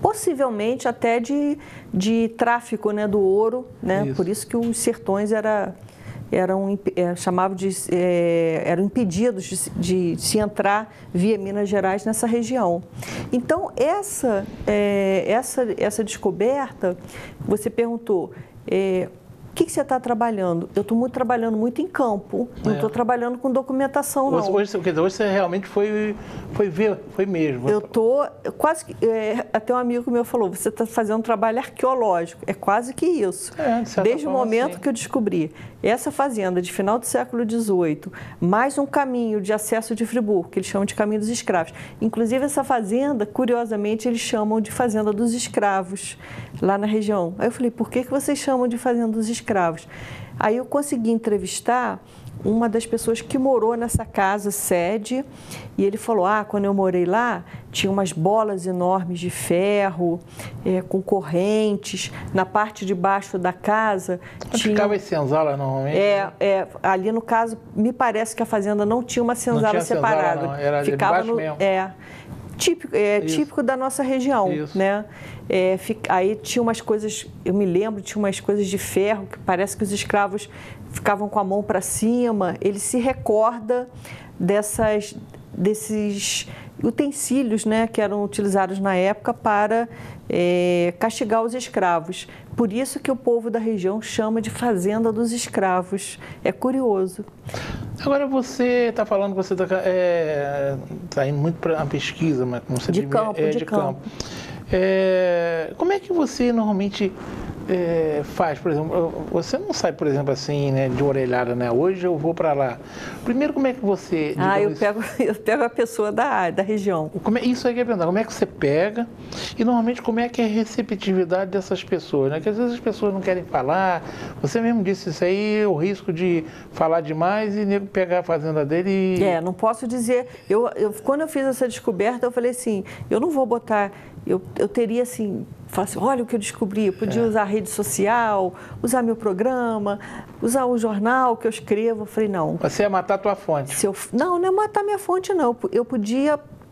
Possivelmente até de tráfico, né, do ouro, né? Isso. Por isso que os sertões eram impedidos de se entrar via Minas Gerais nessa região. Então, essa descoberta, você perguntou, o que você está trabalhando? Eu estou trabalhando muito em campo, não estou trabalhando com documentação, não. Hoje você realmente foi ver, foi mesmo? Eu estou quase que... até um amigo meu falou, você está fazendo um trabalho arqueológico. É quase que isso. Desde o momento que eu descobri essa fazenda de final do século XVIII, mais um caminho de acesso de Friburgo, que eles chamam de Caminho dos Escravos. Inclusive, essa fazenda, curiosamente, eles chamam de Fazenda dos Escravos, lá na região. Aí eu falei, por que vocês chamam de Fazenda dos Escravos? Aí eu consegui entrevistar uma das pessoas que morou nessa casa sede, e ele falou, quando eu morei lá, tinha umas bolas enormes de ferro, com correntes, na parte de baixo da casa... Ficava as senzalas normalmente? Ali no caso, me parece que a fazenda não tinha uma senzala separada. Senzala, não. Era ficava debaixo mesmo. Típico da nossa região, né? Aí tinha umas coisas, eu me lembro, tinha umas coisas de ferro, que parece que os escravos ficavam com a mão para cima. Ele se recorda desses utensílios, né, que eram utilizados na época para castigar os escravos. Por isso que o povo da região chama de Fazenda dos Escravos. É curioso. Agora você está falando que você está indo muito para a pesquisa, mas como você de campo. Como é que você normalmente faz, por exemplo, você não sai, por exemplo, assim, né, de orelhada, né? Hoje eu vou para lá. Primeiro, como é que você... Eu pego a pessoa da região. Isso aí que eu ia perguntar, como é que você pega e normalmente como é que é a receptividade dessas pessoas, né? Que às vezes as pessoas não querem falar, você mesmo disse isso aí, o risco de falar demais e nego pegar a fazenda dele e... não posso dizer, quando eu fiz essa descoberta, eu falei assim, eu não vou botar, eu teria assim... Fala assim, olha o que eu descobri, eu podia usar a rede social, usar meu programa, usar o jornal que eu escrevo. Eu falei, não. Você ia matar a tua fonte? Não é matar minha fonte, não.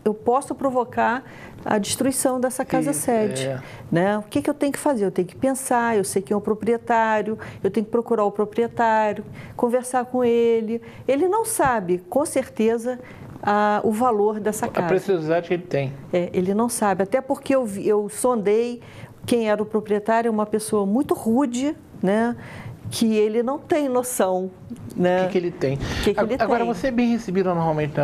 Eu posso provocar a destruição dessa casa-sede. Né? O que eu tenho que fazer? Eu tenho que pensar, eu sei quem é o proprietário, eu tenho que procurar o proprietário, conversar com ele. Ele não sabe, com certeza, o valor dessa casa. A preciosidade que ele tem. Ele não sabe, até porque eu sondei quem era o proprietário é uma pessoa muito rude, né? Que ele não tem noção, né? O que ele tem. Agora, você é bem recebido normalmente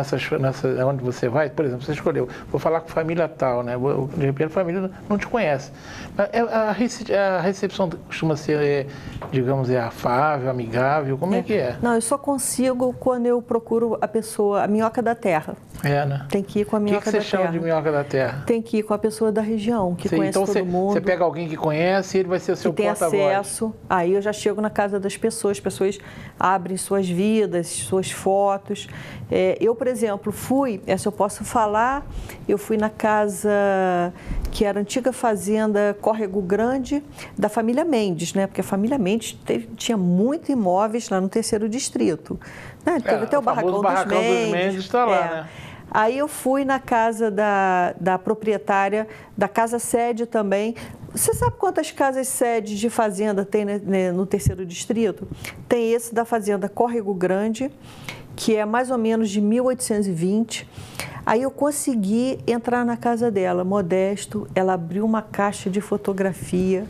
onde você vai? Por exemplo, você escolheu, vou falar com família tal, né? De repente a família não te conhece. A recepção costuma ser, digamos, afável, amigável, como é que é? Não, eu só consigo quando eu procuro a pessoa, a minhoca da terra. Né? Tem que ir com a minhoca da terra. O que você chama de minhoca da terra? Tem que ir com a pessoa da região, que conhece todo mundo. Você pega alguém que conhece e ele vai ser o seu porta-voz. Tem acesso, aí eu já chego na casa das pessoas, as pessoas abrem suas vidas, suas fotos. Eu, por exemplo, essa eu posso falar, eu fui na casa que era a antiga fazenda Córrego Grande, da família Mendes, né? Porque a família Mendes tinha muitos imóveis lá no terceiro distrito. Né? Teve até o barracão dos Mendes está lá, né? Aí eu fui na casa da proprietária, da casa sede também. Você sabe quantas casas sedes de fazenda tem no terceiro distrito? Tem esse da fazenda Córrego Grande, que é mais ou menos de 1820. Aí eu consegui entrar na casa dela, Modesto. Ela abriu uma caixa de fotografia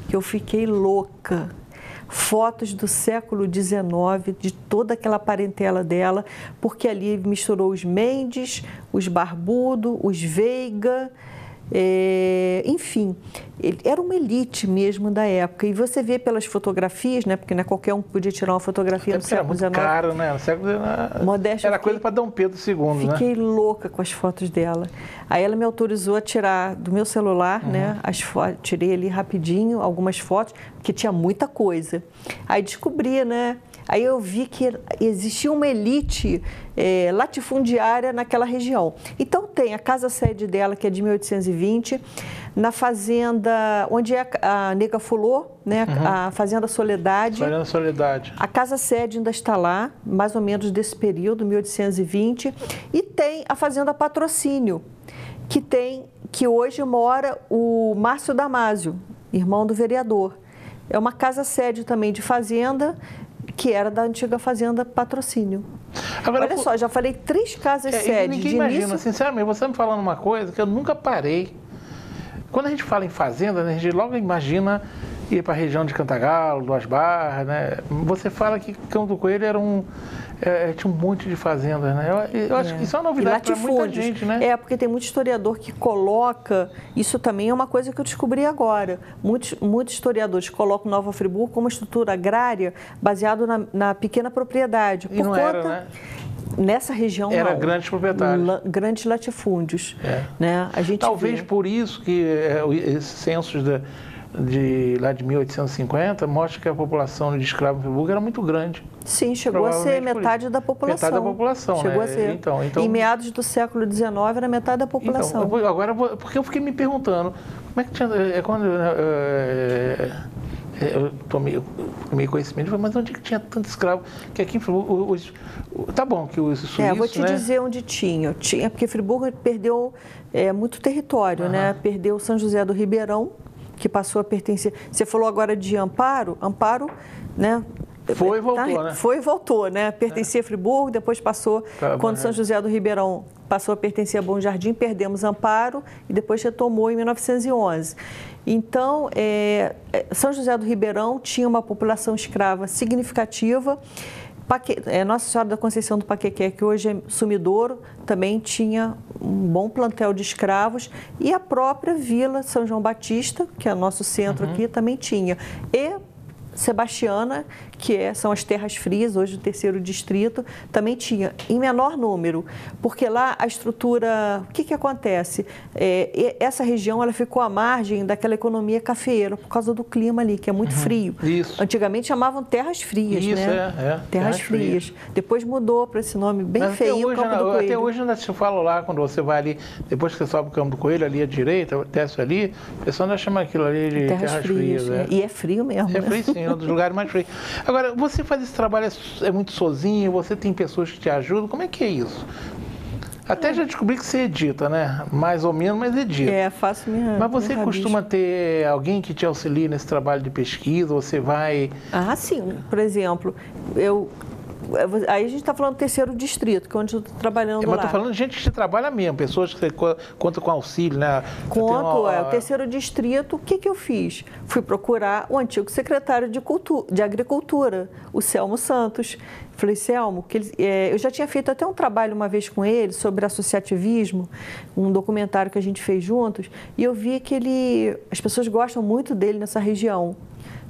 que eu fiquei louca. Fotos do século XIX, de toda aquela parentela dela, porque ali misturou os Mendes, os Barbudo, os Veiga, enfim, era uma elite mesmo da época. E você vê pelas fotografias, né? Porque não é qualquer um que podia tirar uma fotografia no século XIX. Era muito caro, né? No século XIX Modesto, era coisa para Dom Pedro II, Fiquei louca com as fotos dela. Aí ela me autorizou a tirar do meu celular, né? Tirei ali rapidinho algumas fotos, porque tinha muita coisa. Aí descobri, né? Aí eu vi que existia uma elite latifundiária naquela região. Então tem a casa-sede dela, que é de 1820, na fazenda, onde é a Nega Fulô, né? A Fazenda Soledade. Fazenda Soledade. A casa-sede ainda está lá, mais ou menos desse período, 1820. E tem a Fazenda Patrocínio, que hoje mora o Márcio Damásio, irmão do vereador. É uma casa-sede também de fazenda, que era da antiga Fazenda Patrocínio. Agora, olha só, já falei 3 casas-sede. Ninguém imagina, sinceramente, você me falando uma coisa que eu nunca parei. Quando a gente fala em fazenda, né, a gente logo imagina ir para a região de Cantagalo, Duas Barras, né? Você fala que Campo do Coelho era tinha um monte de fazendas, né? Eu acho que isso é uma novidade para muita gente, né? Porque tem muito historiador que coloca, isso também é uma coisa que eu descobri agora, muitos historiadores colocam Nova Friburgo como uma estrutura agrária baseado na pequena propriedade. E não era, né? Nessa região era não. Grandes proprietários. Grandes latifúndios. Né? A gente talvez por isso que esses censos lá de 1850 mostra que a população de escravos em Friburgo era muito grande. Sim, chegou a ser metade da população. Metade da população, chegou né? a ser. Então, em meados do século XIX era metade da população. Então, agora, porque eu fiquei me perguntando, como é que tinha... eu tomei conhecimento, mas onde que tinha tanto escravo? Que aqui em Friburgo, tá bom que os suíços, vou te dizer onde tinha. Porque Friburgo perdeu muito território, né? Perdeu São José do Ribeirão, que passou a pertencer... Você falou agora de Amparo, né? Foi e voltou, né? Foi e voltou, né? Pertencia a Friburgo, depois passou, quando São José do Ribeirão passou a pertencer a Bom Jardim, perdemos Amparo e depois retomou em 1911. Então, São José do Ribeirão tinha uma população escrava significativa. Nossa Senhora da Conceição do Paquequé, que hoje é Sumidouro, também tinha um bom plantel de escravos, e a própria Vila São João Batista, que é o nosso centro aqui, também tinha. E Sebastiana, que são as terras frias, hoje o terceiro distrito, também tinha, em menor número, porque lá a estrutura, o que acontece? Essa região ela ficou à margem daquela economia cafeeira, por causa do clima ali, que é muito frio. Isso. Antigamente chamavam terras frias, né? Terras frias. Depois mudou para esse nome bem feio, Campo do Coelho. Até hoje ainda se fala lá, quando você vai ali, depois que você sobe o Campo do Coelho, ali à direita, desce ali, o pessoal ainda chama aquilo ali de terras frias. E é frio mesmo. É frio, sim. É um dos lugares mais frios. Agora, você faz esse trabalho muito sozinho, você tem pessoas que te ajudam, como é que é isso? Até já descobri que você edita, né? Mais ou menos, mas edita. Faço minha... Mas você costuma ter alguém que te auxilie nesse trabalho de pesquisa? Você vai... sim. Por exemplo, eu Aí a gente está falando do terceiro distrito, que é onde eu estou trabalhando lá. Mas estou falando de gente que trabalha mesmo, pessoas que você conta com auxílio, né? Conto, o terceiro distrito, o que eu fiz? Fui procurar o antigo secretário de Agricultura, o Selmo Santos. Falei, Selmo, eu já tinha feito até um trabalho uma vez com ele sobre associativismo, um documentário que a gente fez juntos, e eu vi que as pessoas gostam muito dele nessa região,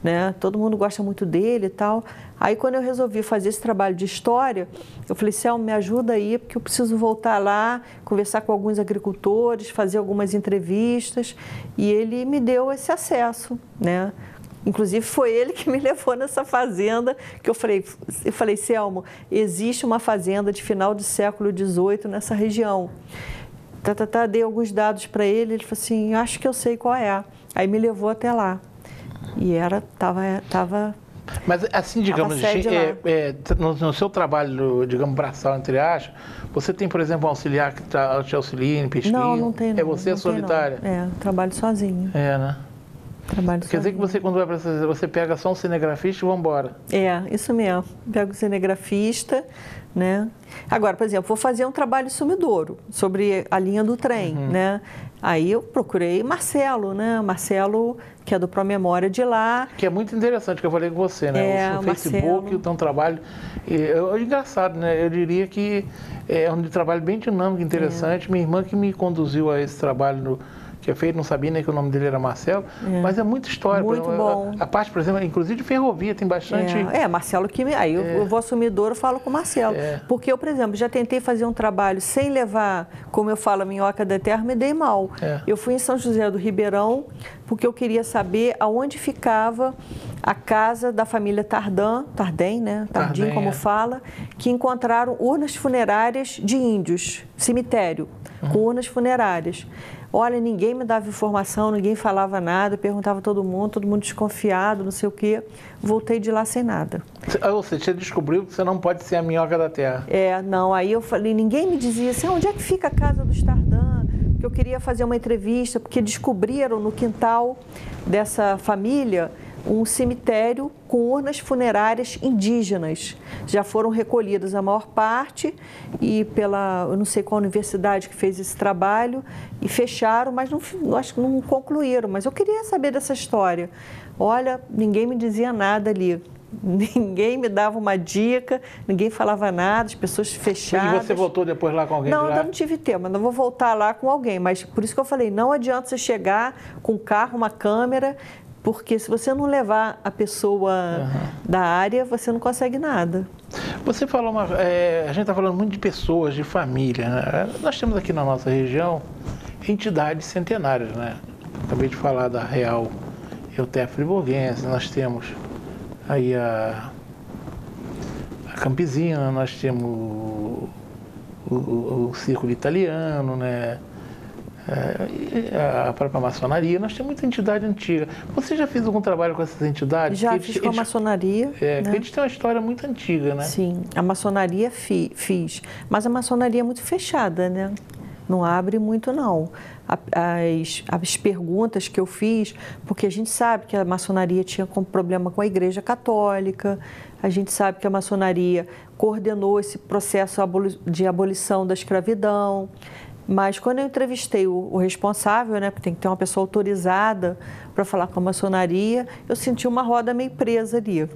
né? Todo mundo gosta muito dele e tal. Aí, quando eu resolvi fazer esse trabalho de história, eu falei, Selmo, me ajuda aí, porque eu preciso voltar lá, conversar com alguns agricultores, fazer algumas entrevistas, e ele me deu esse acesso, né? Inclusive, foi ele que me levou nessa fazenda, que eu falei, Selmo, existe uma fazenda de final do século XVIII nessa região. Dei alguns dados para ele falou assim, acho que eu sei qual é. Aí me levou até lá. E estava Mas assim, digamos, no seu trabalho, digamos, braçal, entre aspas, você tem, por exemplo, um auxiliar que te auxilia em pesquisa? Não tem. Não, é você solitária? Trabalho sozinho. Né? Quer dizer que você, quando vai para essa, você pega só um cinegrafista e vai embora? Isso mesmo. Pego o cinegrafista, né? Agora, por exemplo, vou fazer um trabalho em Sumidouro, sobre a linha do trem, né? Aí eu procurei Marcelo, né? Marcelo, que é do Promemória de lá. Que é muito interessante, que eu falei com você, né? O Facebook, o teu trabalho. É engraçado, né? Eu diria que é um trabalho bem dinâmico, interessante. Minha irmã que me conduziu a esse trabalho que é feito, não sabia nem que o nome dele era Marcelo, mas é muita história. Muito bom. A parte, por exemplo, inclusive de ferrovia, tem bastante... Marcelo que... Aí eu vou assumir Douro, eu falo com o Marcelo. Porque eu, por exemplo, já tentei fazer um trabalho sem levar, como eu falo, a minhoca da terra, me dei mal. Eu fui em São José do Ribeirão, porque eu queria saber aonde ficava a casa da família Tardem, né? Tardim, como fala, que encontraram urnas funerárias de índios, cemitério, com urnas funerárias. Olha, ninguém me dava informação, ninguém falava nada, perguntava a todo mundo desconfiado, não sei o quê. Voltei de lá sem nada. Ou seja, você descobriu que você não pode ser a minhoca da terra. Não, aí eu falei, ninguém me dizia assim, onde é que fica a casa dos Tardã? Porque eu queria fazer uma entrevista, porque descobriram no quintal dessa família um cemitério com urnas funerárias indígenas. Já foram recolhidas a maior parte e eu não sei qual universidade que fez esse trabalho, e fecharam, mas acho que não concluíram. Mas eu queria saber dessa história. Olha, ninguém me dizia nada ali. Ninguém me dava uma dica, ninguém falava nada, as pessoas fechadas. E você voltou depois lá com alguém? Não, ainda não tive tempo, ainda vou voltar lá com alguém. Mas por isso que eu falei, não adianta você chegar com um carro, uma câmera, porque se você não levar a pessoa da área, você não consegue nada. Você falou, a gente está falando muito de pessoas, de família, né? Nós temos aqui na nossa região entidades centenárias, né? Acabei de falar da Real Euterpe Friburguense, nós temos aí a Campesina, nós temos o Círculo Italiano, né? A própria maçonaria, nós temos muita entidade antiga. Você já fez algum trabalho com essas entidades? Já fiz com a maçonaria. Né? Que eles têm uma história muito antiga, né? Sim, a maçonaria fiz, mas a maçonaria é muito fechada, né? Não abre muito, não. As perguntas que eu fiz, porque a gente sabe que a maçonaria tinha problema com a Igreja Católica, a gente sabe que a maçonaria coordenou esse processo de abolição da escravidão. Mas quando eu entrevistei o responsável, né, porque tem que ter uma pessoa autorizada para falar com a maçonaria, eu senti uma roda meio presa ali,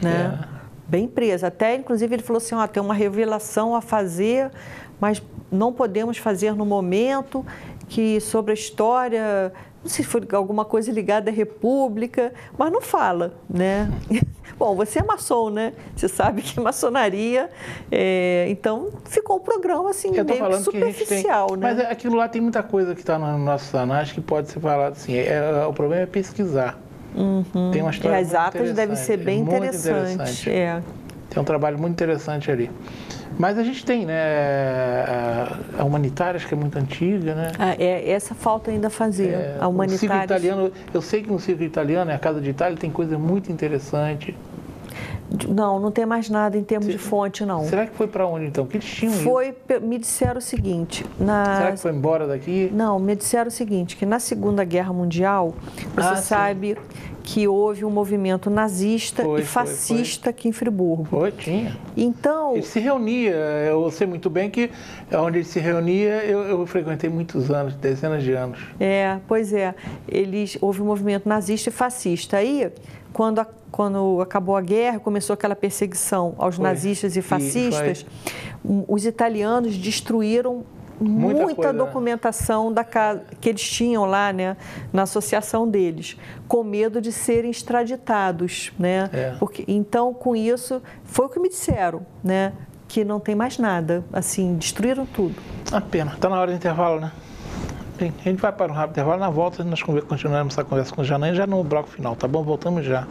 né? Bem presa. Até, inclusive, ele falou assim, tem uma revelação a fazer, mas não podemos fazer no momento, que sobre a história, não sei se foi alguma coisa ligada à República, mas não fala, né? Bom, você é maçom, né? Você sabe que maçonaria, então ficou um programa assim, meio superficial, né? Mas aquilo lá tem muita coisa que está no nosso anais que pode ser falado assim, o problema é pesquisar. Tem uma história as atas devem ser bem interessantes. Tem um trabalho muito interessante ali. Mas a gente tem, né, a Humanitárias, que é muito antiga, né? Essa falta ainda fazer, a Humanitárias. O Círculo Italiano, eu sei que no Círculo Italiano, a Casa de Itália, tem coisa muito interessante. Não tem mais nada em termos de fonte, não. Será que foi para onde, então? Que eles tinham Me disseram o seguinte... Será que foi embora daqui? Não, me disseram o seguinte, que na Segunda Guerra Mundial, você sabe que houve um movimento nazista e fascista aqui em Friburgo. Tinha. Então... Ele se reunia, eu sei muito bem que onde ele se reunia, eu frequentei muitos anos, dezenas de anos. Pois é. Houve um movimento nazista e fascista. Aí, quando acabou a guerra, começou aquela perseguição aos nazistas e fascistas, os italianos destruíram muita documentação que eles tinham lá, né, na associação deles, com medo de serem extraditados, né? Então, com isso, foi o que me disseram, né, que não tem mais nada, assim, destruíram tudo. A pena. Está na hora do intervalo, né? Bem, a gente vai para um rápido intervalo, na volta nós continuaremos essa conversa com o Janaína já no bloco final, tá bom? Voltamos já.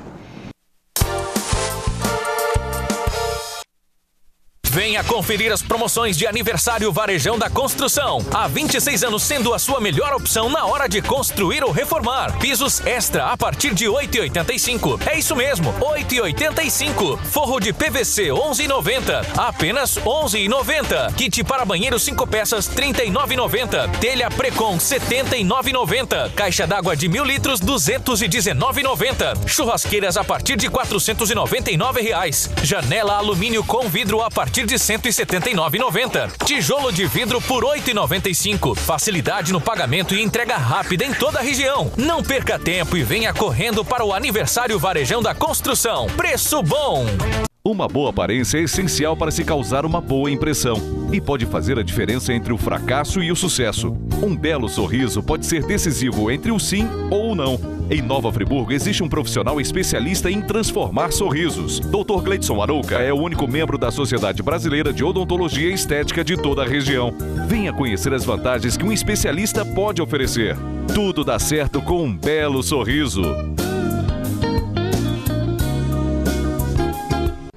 Venha conferir as promoções de aniversário Varejão da Construção. Há 26 anos sendo a sua melhor opção na hora de construir ou reformar. Pisos extra a partir de R$ 8,85. É isso mesmo, R$ 8,85. Forro de PVC R$ 11,90. Apenas R$ 11,90. Kit para banheiro 5 peças R$ 39,90. Telha Precon R$ 79,90. Caixa d'água de 1.000 litros R$ 219,90. Churrasqueiras a partir de R$ 499. Janela alumínio com vidro a partir de R$ 179,90. Tijolo de vidro por R$ 8,95. Facilidade no pagamento e entrega rápida em toda a região. Não perca tempo e venha correndo para o aniversário Varejão da Construção. Preço bom! Uma boa aparência é essencial para se causar uma boa impressão e pode fazer a diferença entre o fracasso e o sucesso. Um belo sorriso pode ser decisivo entre o sim ou o não. Em Nova Friburgo existe um profissional especialista em transformar sorrisos. Dr. Gleidson Arouca é o único membro da Sociedade Brasileira de Odontologia e Estética de toda a região. Venha conhecer as vantagens que um especialista pode oferecer. Tudo dá certo com um belo sorriso.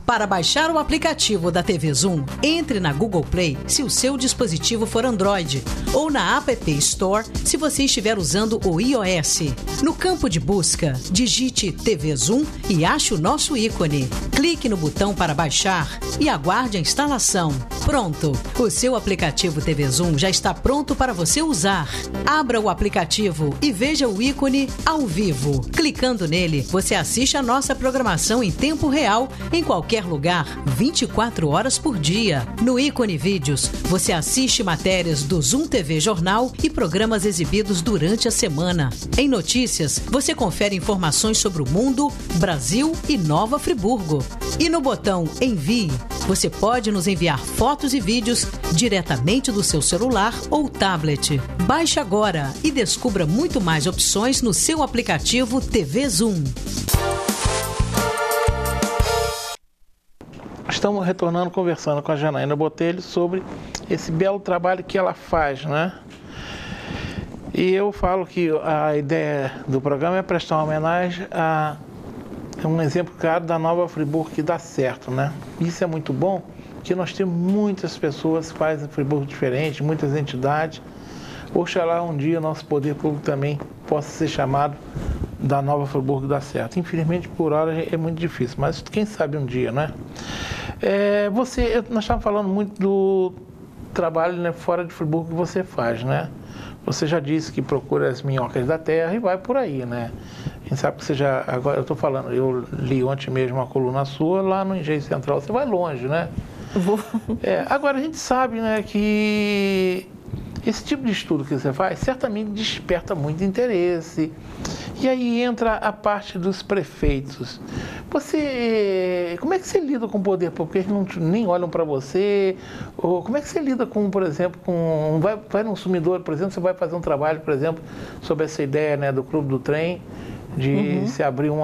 Para baixar o aplicativo da TV Zoom, entre na Google Play se o seu dispositivo for Android ou na App Store se você estiver usando o iOS. No campo de busca, digite TV Zoom e ache o nosso ícone. Clique no botão para baixar e aguarde a instalação. Pronto! O seu aplicativo TV Zoom já está pronto para você usar. Abra o aplicativo e veja o ícone ao vivo. Clicando nele, você assiste a nossa programação em tempo real em qualquer lugar, 24 horas por dia. No ícone Vídeos, você assiste matérias do Zoom TV Jornal e programas exibidos durante a semana. Em Notícias, você confere informações sobre o mundo, Brasil e Nova Friburgo. E no botão Envie, você pode nos enviar fotos e vídeos diretamente do seu celular ou tablet. Baixe agora e descubra muito mais opções no seu aplicativo TV Zoom. Estamos retornando, conversando com a Janaína Botelho sobre esse belo trabalho que ela faz, né? E eu falo que a ideia do programa é prestar uma homenagem a um exemplo claro da Nova Friburgo que dá certo, né? Isso é muito bom, que nós temos muitas pessoas que fazem Friburgo diferente, muitas entidades. Oxalá um dia nosso poder público também possa ser chamado da Nova Friburgo dá certo. Infelizmente, por hora, é muito difícil, mas quem sabe um dia, né? Nós estávamos falando muito do trabalho, né, fora de Friburgo que você faz, né? Você já disse que procura as minhocas da terra e vai por aí, né? A gente sabe que você já... Agora, eu estou falando, eu li ontem mesmo uma coluna sua lá no Engenho Central. Você vai longe, né? Vou. Agora, a gente sabe, né, que esse tipo de estudo que você faz certamente desperta muito interesse. E aí entra a parte dos prefeitos. Como é que você lida com o poder público? Porque eles nem olham para você. Ou como é que você lida com, por exemplo, vai num sumidor, por exemplo, você vai fazer um trabalho, por exemplo, sobre essa ideia, né, do Clube do Trem, de se abrir um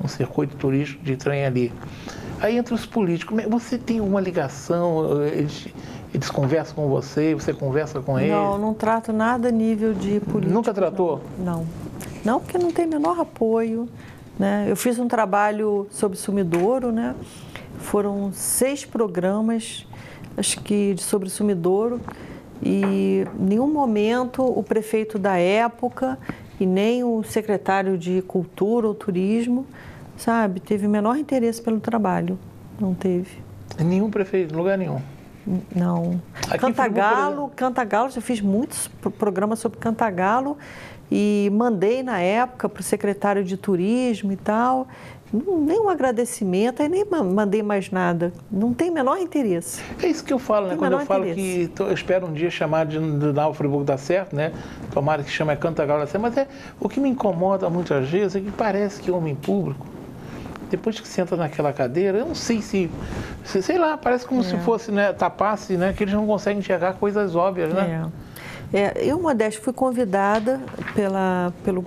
circuito turístico de trem ali. Aí entre os políticos, você tem uma ligação, eles conversam com você, você conversa com eles? Não trato nada a nível de político. Nunca tratou? Não, porque não tem menor apoio, né? Eu fiz um trabalho sobre sumidouro, né? Foram 6 programas, acho que sobre sumidouro, e em nenhum momento o prefeito da época e nem o secretário de Cultura ou Turismo sabe? Teve o menor interesse pelo trabalho. Não teve. Nenhum prefeito, lugar nenhum. Não. Cantagalo, já fiz muitos programas sobre Cantagalo e mandei na época para o secretário de turismo e tal. Nem um agradecimento, aí nem mandei mais nada. Não tem o menor interesse. É isso que eu falo, né? Quando eu falo que eu espero um dia chamar de Nova Friburgo dar certo, né? Tomara que chame Cantagalo dar certo. Mas o que me incomoda muitas vezes é que parece que o homem público, depois que senta naquela cadeira, eu não sei se sei lá, parece como se fosse, né, tapasse, né? Que eles não conseguem enxergar coisas óbvias, né? Eu, Modéstia, fui convidada pelo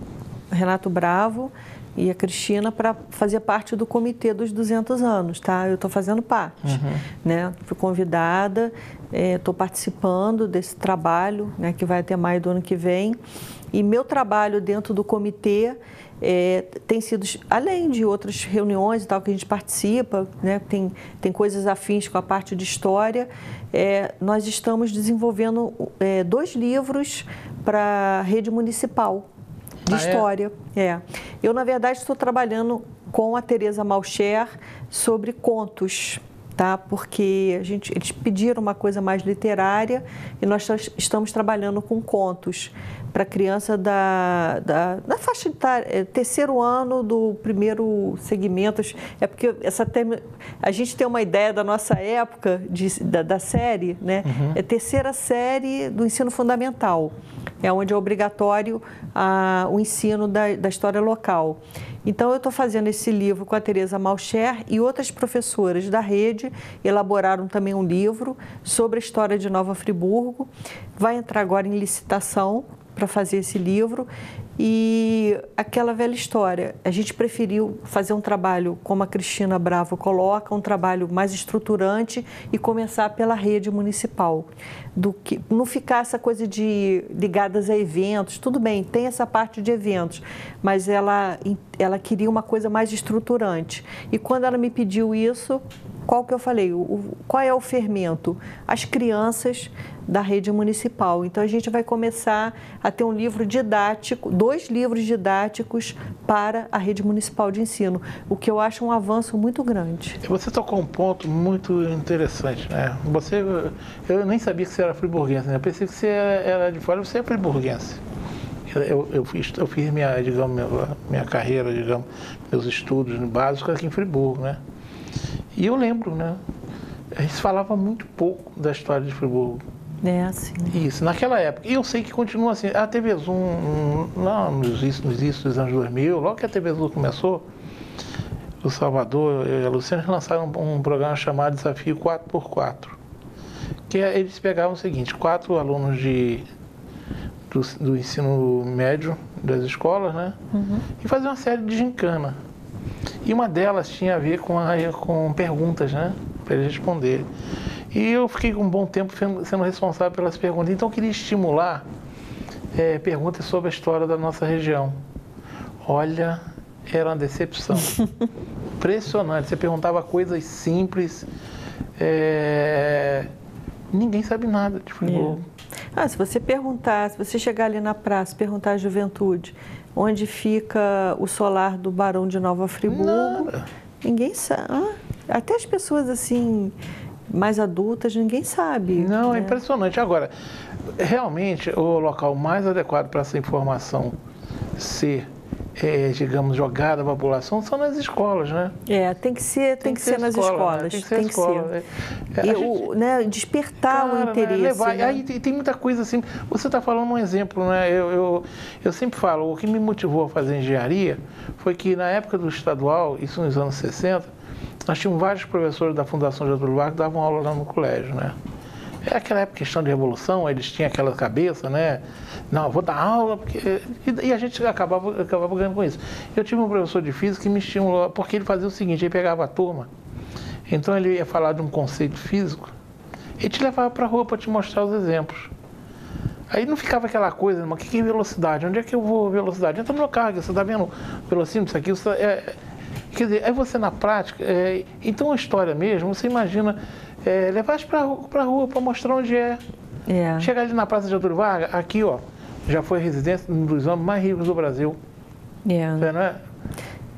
Renato Bravo e a Cristina para fazer parte do comitê dos 200 anos, tá? Eu estou fazendo parte, né? Fui convidada, estou participando desse trabalho, né, que vai até maio do ano que vem. E meu trabalho dentro do comitê tem sido, além de outras reuniões e tal que a gente participa, né, tem coisas afins com a parte de história, nós estamos desenvolvendo 2 livros para a rede municipal de história. Eu, na verdade, estou trabalhando com a Tereza Malcher sobre contos, tá? Porque eles pediram uma coisa mais literária e nós estamos trabalhando com contos para criança da faixa de terceiro ano do primeiro segmento. É porque a gente tem uma ideia da nossa época da série, né? É terceira série do ensino fundamental, onde é obrigatório o ensino da história local. Então, eu estou fazendo esse livro com a Tereza Malcher e outras professoras da rede elaboraram também um livro sobre a história de Nova Friburgo. Vai entrar agora em licitação para fazer esse livro. E aquela velha história, a gente preferiu fazer um trabalho, como a Cristina Bravo coloca, um trabalho mais estruturante e começar pela rede municipal. Do que não ficar essa coisa de ligadas a eventos. Tudo bem, tem essa parte de eventos, mas ela queria uma coisa mais estruturante. E quando ela me pediu isso, qual que eu falei? Qual é o fermento? As crianças da rede municipal. Então, a gente vai começar a ter um livro didático, 2 livros didáticos para a rede municipal de ensino, o que eu acho um avanço muito grande. Você tocou um ponto muito interessante, né? Eu nem sabia que você era friburguense, né? Eu pensei que você era de fora, você é friburguense. Eu fiz minha carreira, digamos, meus estudos básicos aqui em Friburgo, né? E eu lembro, né? A gente falava muito pouco da história de Friburgo. Assim. Isso, naquela época. E eu sei que continua assim. A TV Zoom, lá nos inícios dos anos 2000, logo que a TV Zoom começou, o Salvador e a Luciana lançaram um programa chamado Desafio 4x4. Que eles pegavam o seguinte, 4 alunos do ensino médio das escolas, né? E faziam uma série de gincana. E uma delas tinha a ver com perguntas, né? Para eles responderem. E eu fiquei um bom tempo sendo responsável pelas perguntas. Então, eu queria estimular perguntas sobre a história da nossa região. Olha, era uma decepção. Impressionante. Você perguntava coisas simples. Ninguém sabe nada de Friburgo. Se você chegar ali na praça, perguntar à juventude onde fica o solar do Barão de Nova Friburgo, ninguém sabe. Até as pessoas assim mais adultas, ninguém sabe. Não, é impressionante. Agora, realmente, o local mais adequado para essa informação ser, digamos, jogada à população são nas escolas, né? Tem que ser nas escolas. Né? Tem que ser. Despertar o interesse. Né? Aí tem muita coisa assim. Você está falando um exemplo, né? Eu sempre falo, o que me motivou a fazer engenharia foi que na época do estadual, isso nos anos 60, nós tínhamos vários professores da Fundação Getúlio Vargas que davam aula lá no colégio, né? Aquela época, questão de revolução, eles tinham aquela cabeça, né? Não, eu vou dar aula, porque... E a gente acabava ganhando com isso. Eu tive um professor de física que me estimulou, porque ele fazia o seguinte, ele pegava a turma, então ele ia falar de um conceito físico, e te levava para a rua para te mostrar os exemplos. Aí não ficava aquela coisa, mas o que é velocidade? Onde é que eu vou velocidade? Entra no meu carro, você está vendo o velocímetro, isso aqui, quer dizer, aí você na prática, então a história mesmo, você imagina levar isso para a rua para mostrar onde é. Chegar ali na Praça de Getúlio Vargas, aqui ó, já foi residência um dos homens mais ricos do Brasil. Não é?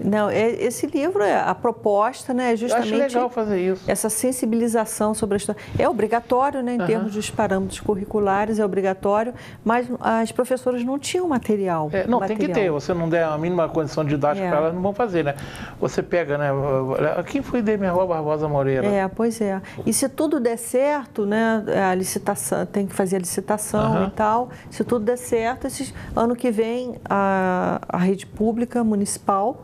Não, esse livro, a proposta, né, é justamente... Eu acho legal fazer isso. Essa sensibilização sobre a história. É obrigatório, né, em termos dos parâmetros curriculares, é obrigatório, mas as professoras não tinham material. Não, tem que ter. Você não der a mínima condição didática para elas, não vão fazer, né? Você pega, né? Quem foi Demerval Barbosa Moreira? Pois é. E se tudo der certo, né, a licitação, tem que fazer a licitação e tal, se tudo der certo, ano que vem a rede pública municipal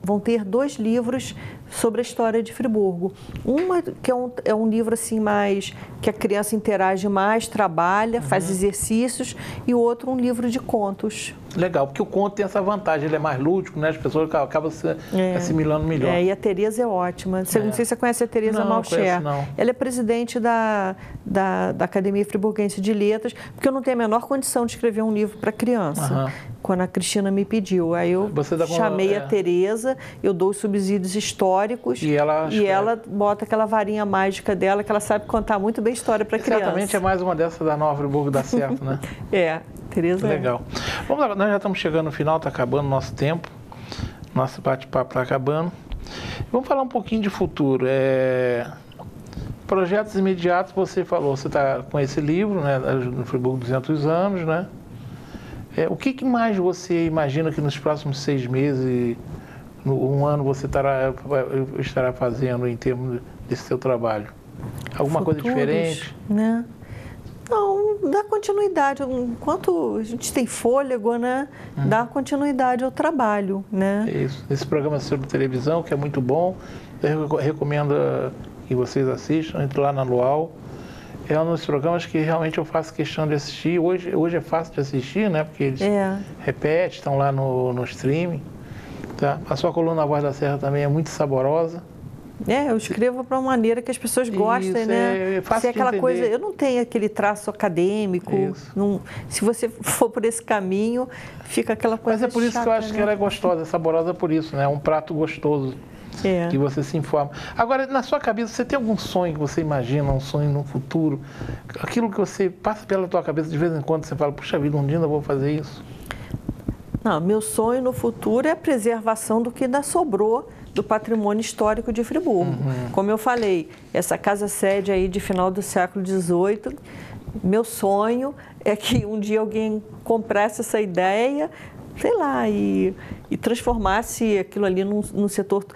vão ter 2 livros sobre a história de Friburgo. Uma que é um livro assim mais que a criança interage mais, trabalha, faz exercícios, e o outro um livro de contos. Legal, porque o conto tem essa vantagem, ele é mais lúdico, né? As pessoas acabam se assimilando melhor. E a Tereza é ótima. Não sei se você conhece a Tereza Malcher. Não. Ela é presidente da Academia Friburguense de Letras, porque eu não tenho a menor condição de escrever um livro para criança. Quando a Cristina me pediu. Aí eu chamei a Tereza, eu dou os subsídios históricos e ela bota aquela varinha mágica dela, que ela sabe contar muito bem história para criança. Certamente é mais uma dessas da Nova Friburgo dá certo, né? Tereza. Legal. Vamos lá, nós já estamos chegando no final, está acabando o nosso tempo. Nosso bate-papo está acabando. Vamos falar um pouquinho de futuro. Projetos imediatos, você falou, você está com esse livro, né, no Friburgo 200 anos, né? O que mais você imagina que nos próximos 6 meses, um ano, você estará fazendo em termos desse seu trabalho? Alguma coisa diferente? Né? Não, dá continuidade. Enquanto a gente tem fôlego, né? Dá continuidade ao trabalho, né? Isso. Esse programa sobre televisão, que é muito bom, eu recomendo que vocês assistam, entre lá na Luau. É um dos programas que realmente eu faço questão de assistir. Hoje é fácil de assistir, né? Porque eles repetem, estão lá no streaming. Tá? A sua coluna Voz da Serra também é muito saborosa. Eu escrevo para uma maneira que as pessoas gostem, né? É fácil aquela de entender. coisa, eu não tenho aquele traço acadêmico. Se você for por esse caminho, fica aquela coisa Mas é por isso chata, que eu acho que ela é gostosa, é saborosa por isso, né? É um prato gostoso. Que você se informa. Agora, na sua cabeça, você tem algum sonho que você imagina, um sonho no futuro? Aquilo que você passa pela tua cabeça de vez em quando, você fala, puxa vida, um dia eu vou fazer isso? Não, meu sonho no futuro é a preservação do que ainda sobrou do patrimônio histórico de Friburgo. Como eu falei, essa casa-sede aí de final do século XVIII, meu sonho é que um dia alguém comprasse essa ideia, sei lá, e transformasse aquilo ali num setor...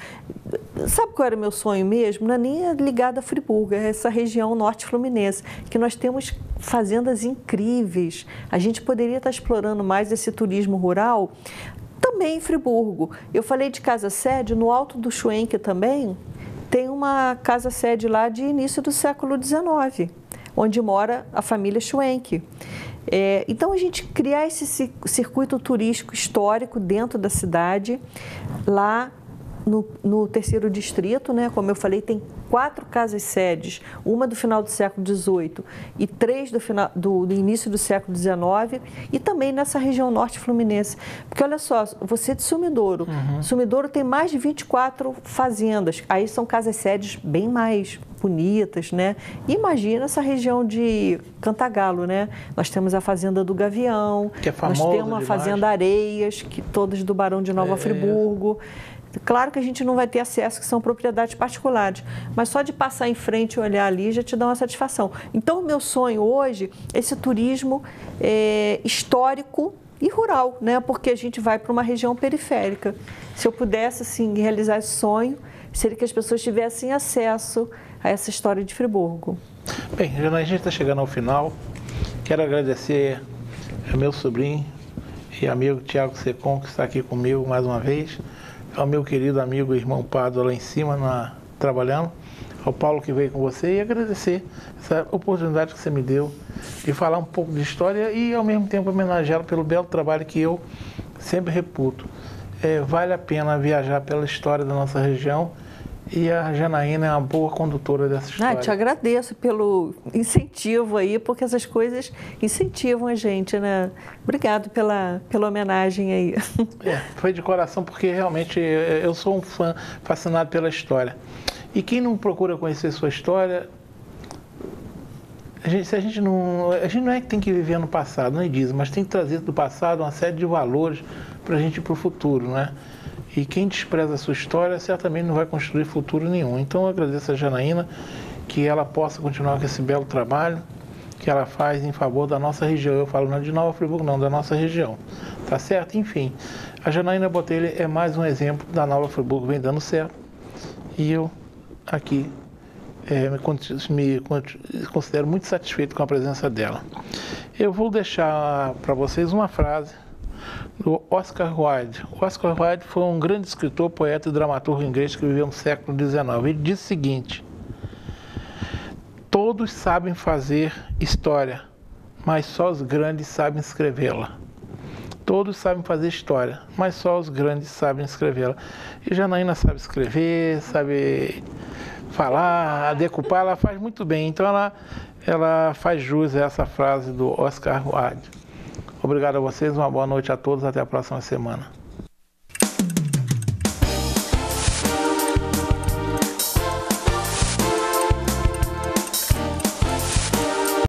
Sabe qual era o meu sonho mesmo? Não é nem ligado a Friburgo, é essa região norte fluminense, que nós temos fazendas incríveis. A gente poderia estar explorando mais esse turismo rural também em Friburgo. Eu falei de casa-sede, no Alto do Schwenk também, tem uma casa-sede lá de início do século XIX, onde mora a família Schwenk. Então, a gente criar esse circuito turístico histórico dentro da cidade, lá no terceiro distrito, né? Como eu falei, tem 4 casas-sedes, uma do final do século XVIII e 3 do início do século XIX, e também nessa região norte fluminense. Porque, olha só, você é de Sumidouro. Sumidouro tem mais de 24 fazendas. Aí são casas-sedes bem mais bonitas, né? E imagina essa região de Cantagalo, né? Nós temos a Fazenda do Gavião, que é famosa nós temos a demais. Fazenda Areias, que todas do Barão de Nova Friburgo. Claro que a gente não vai ter acesso, que são propriedades particulares, mas só de passar em frente e olhar ali já te dá uma satisfação. Então, o meu sonho hoje é esse turismo histórico e rural, né? Porque a gente vai para uma região periférica. Se eu pudesse, assim, realizar esse sonho, seria que as pessoas tivessem acesso a essa história de Friburgo. Bem, a gente está chegando ao final. Quero agradecer ao meu sobrinho e amigo Tiago Secom, que está aqui comigo mais uma vez, ao meu querido amigo e irmão Pado lá em cima, trabalhando, ao Paulo que veio com você, e agradecer essa oportunidade que você me deu de falar um pouco de história e, ao mesmo tempo, homenageá-lo pelo belo trabalho que eu sempre reputo. Vale a pena viajar pela história da nossa região, e a Janaína é uma boa condutora dessa história. Te agradeço pelo incentivo aí, porque essas coisas incentivam a gente, né? Obrigado pela homenagem aí. Foi de coração, porque realmente eu sou um fã fascinado pela história. E quem não procura conhecer sua história, a gente não é que tem que viver no passado, não é disso, mas tem que trazer do passado uma série de valores para a gente ir para o futuro, né? E quem despreza a sua história certamente não vai construir futuro nenhum. Então eu agradeço a Janaína, que ela possa continuar com esse belo trabalho que ela faz em favor da nossa região. Eu falo não de Nova Friburgo, não, da nossa região. Tá certo? Enfim, a Janaína Botelho é mais um exemplo da Nova Friburgo, vem dando certo. E eu aqui me considero muito satisfeito com a presença dela. Eu vou deixar para vocês uma frase do Oscar Wilde. O Oscar Wilde foi um grande escritor, poeta e dramaturgo inglês que viveu no século XIX. Ele disse o seguinte: todos sabem fazer história, mas só os grandes sabem escrevê-la. Todos sabem fazer história, mas só os grandes sabem escrevê-la. E Janaína sabe escrever, sabe falar, decupar, ela faz muito bem. Então ela faz jus a essa frase do Oscar Wilde. Obrigado a vocês, uma boa noite a todos, até a próxima semana.